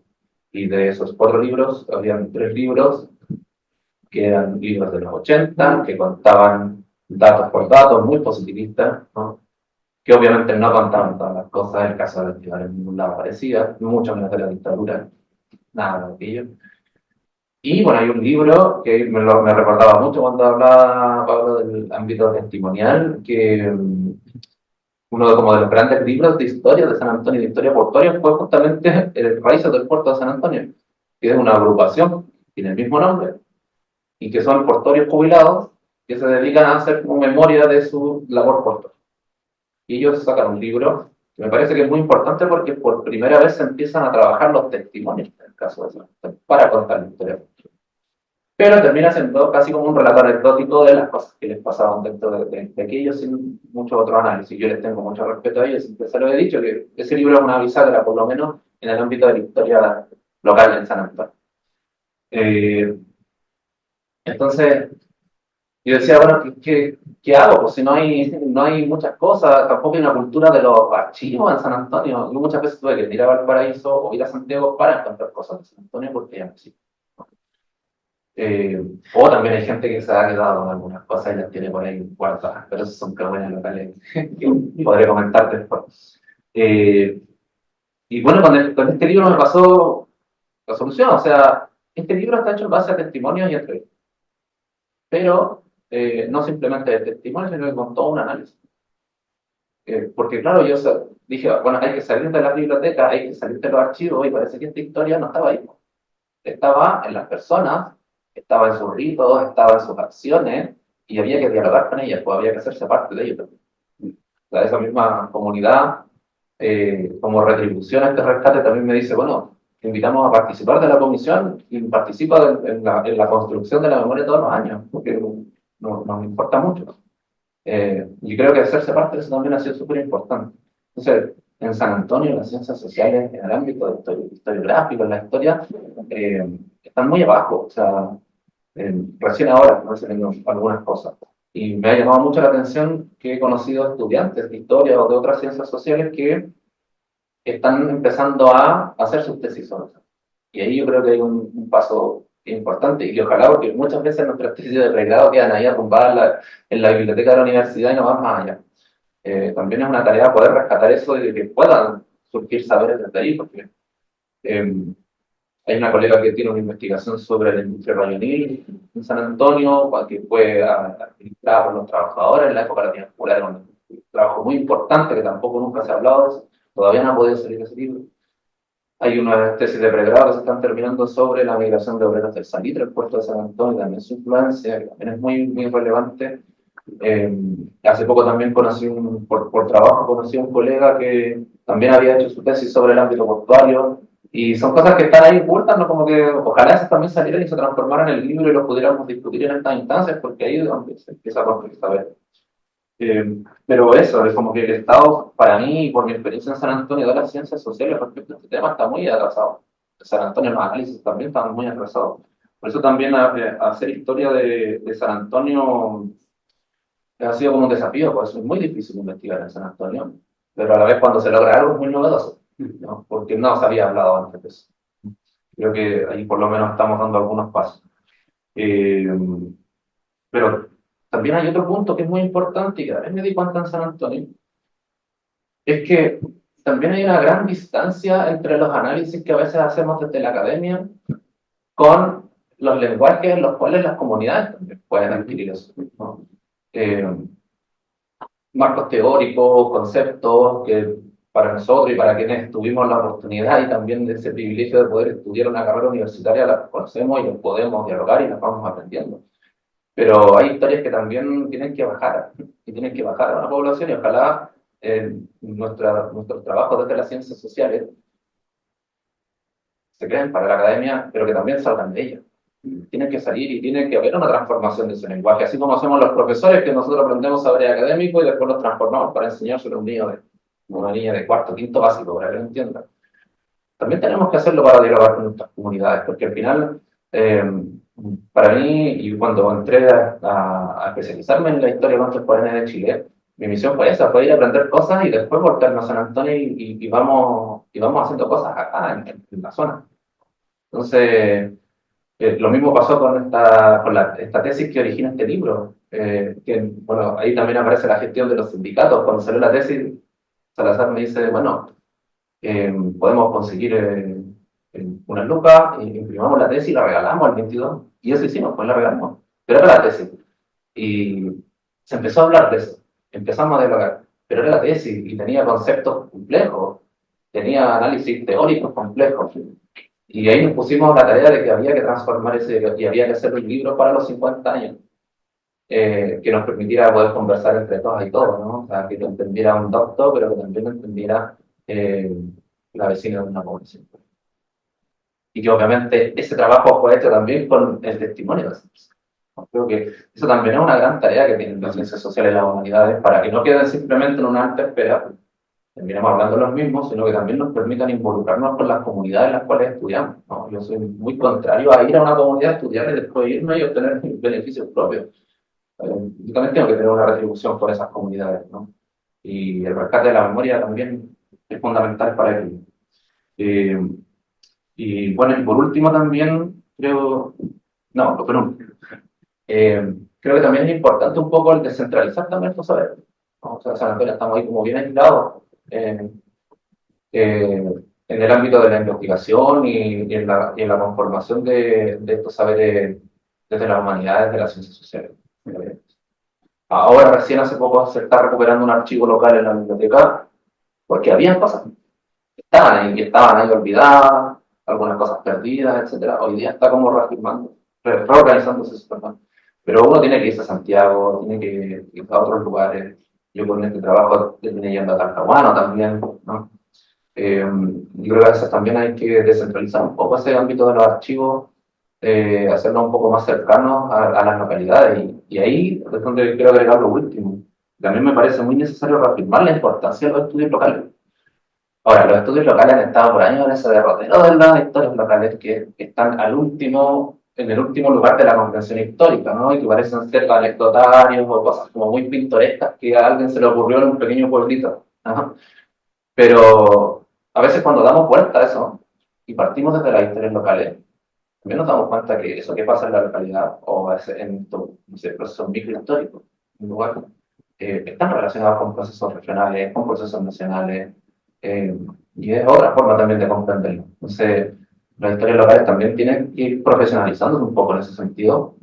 Y de esos 4 libros, habían 3 libros que eran libros de los 80, que contaban datos por datos, muy positivistas, ¿no? Que obviamente no contaban todas las cosas, el caso de la ciudad en ningún lado aparecía, mucho menos de la dictadura, nada de aquello. Y bueno, hay un libro que me recordaba mucho cuando hablaba Pablo del ámbito testimonial, que uno de los grandes libros de historia de San Antonio, de historia portuaria, fue justamente el Raíces del Puerto de San Antonio, que es una agrupación, tiene el mismo nombre, y que son portuarios jubilados que se dedican a hacer como memoria de su labor portuaria. Y ellos sacan un libro que me parece que es muy importante porque por primera vez se empiezan a trabajar los testimonios, en el caso de San Antonio, para contar la historia. Pero termina siendo casi como un relato anecdótico de las cosas que les pasaban dentro de aquellos sin mucho otro análisis. Yo les tengo mucho respeto a ellos, siempre se lo he dicho, que ese libro es una bisagra, por lo menos en el ámbito de la historia local en San Antonio. Entonces, yo decía, bueno, ¿qué hago? Pues si no hay muchas cosas, tampoco hay una cultura de los archivos en San Antonio. Yo muchas veces tuve que ir a Valparaíso o ir a Santiago para encontrar cosas de San Antonio porque ya no existen. O también hay gente que se ha quedado con algunas cosas y las tiene por ahí guardadas, pero esos son cagüenes locales que podré comentar después. Y bueno, con este libro me pasó la solución, o sea, este libro está hecho en base a testimonios y entrevistas, pero no simplemente de testimonios, sino que con todo un análisis. Porque claro, yo dije, bueno, hay que salir de la biblioteca, hay que salir de los archivos, y parece que esta historia no estaba ahí. Estaba en las personas, estaba en sus ritos, estaba en sus acciones, y había que dialogar con ellas, pues había que hacerse parte de ellos también. O sea, esa misma comunidad, como retribución a este rescate, también me dice, bueno, te invitamos a participar de la comisión y participa en la construcción de la memoria todos los años, porque nos importa mucho. Y creo que hacerse parte de eso también ha sido súper importante. Entonces, en San Antonio, las ciencias sociales, en el ámbito historiográfico, en la historia, están muy abajo. O sea, recién ahora no se ven algunas cosas. Y me ha llamado mucho la atención que he conocido estudiantes de historia o de otras ciencias sociales que están empezando a hacer sus tesis sobre eso. Y ahí yo creo que hay un paso importante y que ojalá, porque muchas veces nuestras tesis de pregrado quedan ahí arrumbadas en la biblioteca de la universidad y no van más allá. También es una tarea poder rescatar eso y de que puedan surgir saberes desde ahí, porque Hay una colega que tiene una investigación sobre la industria rayonil en San Antonio, que fue administrada por los trabajadores en la época de la Tierra Popular, un trabajo muy importante que tampoco nunca se ha hablado de eso, todavía no ha podido salir ese libro. Hay unas tesis de pregrado que se están terminando sobre la migración de obreros del Salitre, el puerto de San Antonio, y también su influencia, que también es muy, muy relevante. Hace poco también conocí, por trabajo, conocí a un colega que también había hecho su tesis sobre el ámbito portuario, y son cosas que están ahí ocultas, ¿no? Como que ojalá esas también salieran y se transformaran en el libro y los pudiéramos discutir en estas instancias, porque ahí es donde se empieza a construir saber. Pero eso, es como que el Estado, para mí, por mi experiencia en San Antonio de las ciencias sociales respecto a este tema, está muy atrasado. En San Antonio los análisis también están muy atrasados. Por eso también hacer historia de San Antonio ha sido como un desafío, por eso es muy difícil investigar en San Antonio, pero a la vez cuando se logra algo es muy novedoso, ¿no? Porque no se había hablado antes de eso. Creo que ahí por lo menos estamos dando algunos pasos. Eh, pero también hay otro punto que es muy importante y que a veces me di cuenta en San Antonio, es que también hay una gran distancia entre los análisis que a veces hacemos desde la academia con los lenguajes en los cuales las comunidades también pueden adquirir eso, ¿no? Marcos teóricos, conceptos que para nosotros y para quienes tuvimos la oportunidad y también de ese privilegio de poder estudiar una carrera universitaria, las conocemos y las podemos dialogar y las vamos aprendiendo. Pero hay historias que también tienen que bajar, y tienen que bajar a la población y ojalá nuestros trabajos desde las ciencias sociales se creen para la academia, pero que también salgan de ella. Tiene que salir y tiene que haber una transformación de ese lenguaje, así como hacemos los profesores, que nosotros aprendemos saber académico y después los transformamos para enseñárselo a un niño una niña de cuarto, quinto básico, para que lo entienda. También tenemos que hacerlo para dialogar con nuestras comunidades, porque al final, para mí, y cuando entré a especializarme en la historia contemporánea de Chile, mi misión fue esa, fue ir a aprender cosas y después volvernos a San Antonio y vamos haciendo cosas acá en la zona. Entonces, lo mismo pasó con esta tesis que origina este libro, que, bueno, ahí también aparece la gestión de los sindicatos. Cuando salió la tesis, Salazar me dice, bueno, podemos conseguir unas lucas, imprimamos la tesis y la regalamos al 22. Y eso hicimos, pues la regalamos. Pero era la tesis. Y se empezó a hablar de eso. Empezamos a dialogar. Pero era la tesis y tenía conceptos complejos, tenía análisis teóricos complejos. Y ahí nos pusimos la tarea de que había que transformar ese y había que hacer un libro para los 50 años, que nos permitiera poder conversar entre todas y todos, ¿no? O sea, que lo entendiera un doctor, pero que también lo entendiera la vecina de una población. Y que obviamente ese trabajo fue hecho también con el testimonio de las personas. Creo que eso también es una gran tarea que tienen las ciencias sociales y las humanidades, para que no queden simplemente en una alta espera, terminamos hablando los mismos, sino que también nos permitan involucrarnos con las comunidades en las cuales estudiamos, ¿no? Yo soy muy contrario a ir a una comunidad a estudiar y después irme y obtener beneficios propios. Yo también tengo que tener una retribución por esas comunidades, ¿no? Y el rescate de la memoria también es fundamental para ello. Y bueno, y por último también creo, no, lo penúltimo, creo que también es importante un poco el descentralizar también estos saberes, ¿no? O sea, San Antonio estamos ahí como bien aislados en el ámbito de la investigación y en la conformación de estos saberes desde las humanidades, de las ciencias sociales. Ahora recién hace poco se está recuperando un archivo local en la biblioteca, porque había cosas que estaban ahí olvidadas, algunas cosas perdidas, etcétera. Hoy día está como reafirmando, reorganizándose, perdón. Pero uno tiene que irse a Santiago, tiene que ir a otros lugares. Yo con este trabajo terminé yendo a Talcahuano también, ¿no? Yo creo que a veces también hay que descentralizar un poco ese ámbito de los archivos, hacerlo un poco más cercano a las localidades. Y ahí es donde quiero agregar lo último. También me parece muy necesario reafirmar la importancia de los estudios locales. Ahora, los estudios locales han estado por años en ese derrotero de las historias locales que están en el último lugar de la comprensión histórica, ¿no? Y que parecen ser anecdotarios o cosas como muy pintorescas que a alguien se le ocurrió en un pequeño pueblito, ¿no? Pero a veces cuando damos vuelta a eso y partimos desde las historias locales, también nos damos cuenta que eso que pasa en la localidad o en estos, no sé, procesos microhistóricos, en un lugar, están relacionados con procesos regionales, con procesos nacionales, y es otra forma también de comprenderlo. Entonces, las historias locales también tienen que ir profesionalizándose un poco en ese sentido,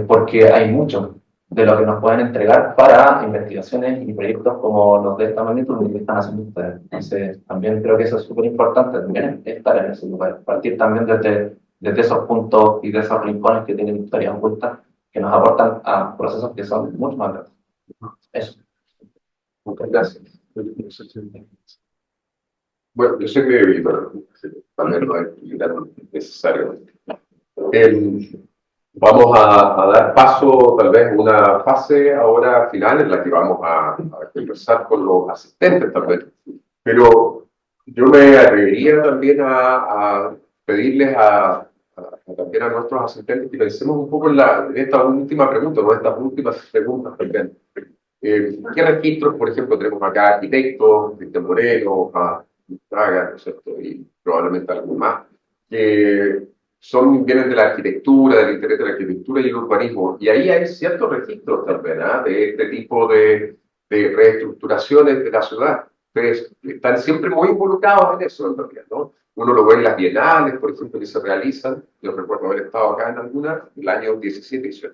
porque hay mucho de lo que nos pueden entregar para investigaciones y proyectos como los de esta magnitud que están haciendo ustedes. Entonces, también creo que eso es súper importante, también estar en ese lugar, partir también desde esos puntos y de esos rincones que tienen historias ocultas que nos aportan a procesos que son mucho más grandes. Eso. Muchas gracias. Bueno, yo sé que bueno, también no es necesario. Vamos a dar paso tal vez a una fase ahora final en la que vamos a conversar con los asistentes también. Pero yo me atrevería también a pedirles también a nuestros asistentes que pensemos un poco en esta última pregunta, o estas últimas preguntas también. ¿Qué registros, por ejemplo, tenemos acá? Arquitectos, Cristian Moreno, a Fraga, ¿no es cierto? Y probablemente algo más, que vienen de la arquitectura, del interés de la arquitectura y el urbanismo. Y ahí hay ciertos registros también, ¿ah? De este tipo de reestructuraciones de la ciudad. Ustedes están siempre muy involucrados en eso, en realidad, ¿no? Uno lo ve en las bienales, por ejemplo, que se realizan. Yo recuerdo haber estado acá en alguna, el año 17-18.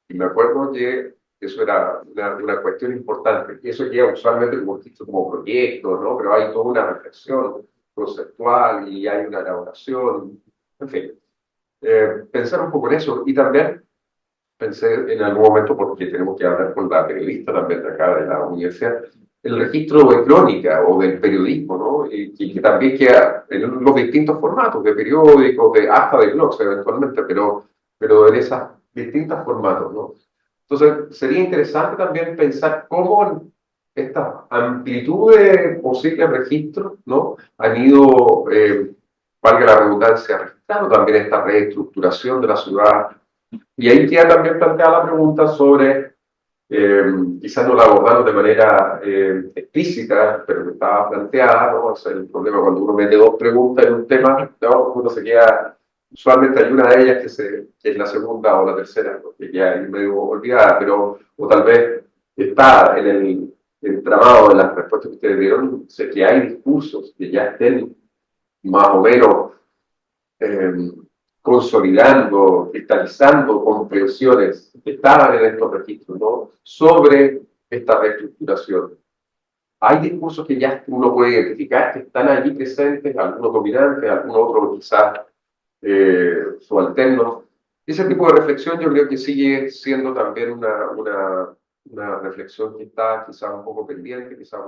Y me acuerdo que eso era una cuestión importante. Y eso queda usualmente como visto como proyecto, ¿no? Pero hay toda una reflexión conceptual y hay una elaboración. En fin, pensar un poco en eso. Y también pensé en algún momento, porque tenemos que hablar con la periodista también de acá de la universidad, el registro de crónica o del periodismo, ¿no? Y que también queda en los distintos formatos, de periódicos, hasta de blogs eventualmente, pero en esos distintos formatos, ¿no? Entonces, sería interesante también pensar cómo esta amplitud de posibles registros, ¿no? Han ido, valga la redundancia, registrando también esta reestructuración de la ciudad. Y ahí queda también planteada la pregunta sobre, quizás no la abordamos de manera explícita, pero que estaba planteada, ¿no? O sea, el problema cuando uno mete dos preguntas en un tema, ¿no? Uno se queda, usualmente hay una de ellas que es la segunda o la tercera, ¿no? Que queda ahí medio olvidada, pero, o tal vez está en el entramado de las respuestas que ustedes dieron, sé que hay discursos que ya estén más o menos eh, consolidando, cristalizando comprensiones que estaban en estos registros, ¿no? Sobre esta reestructuración. Hay discursos que ya uno puede identificar que están allí presentes, algunos dominantes, algunos otros quizás subalternos. Ese tipo de reflexión yo creo que sigue siendo también una reflexión que está quizás un poco pendiente, quizás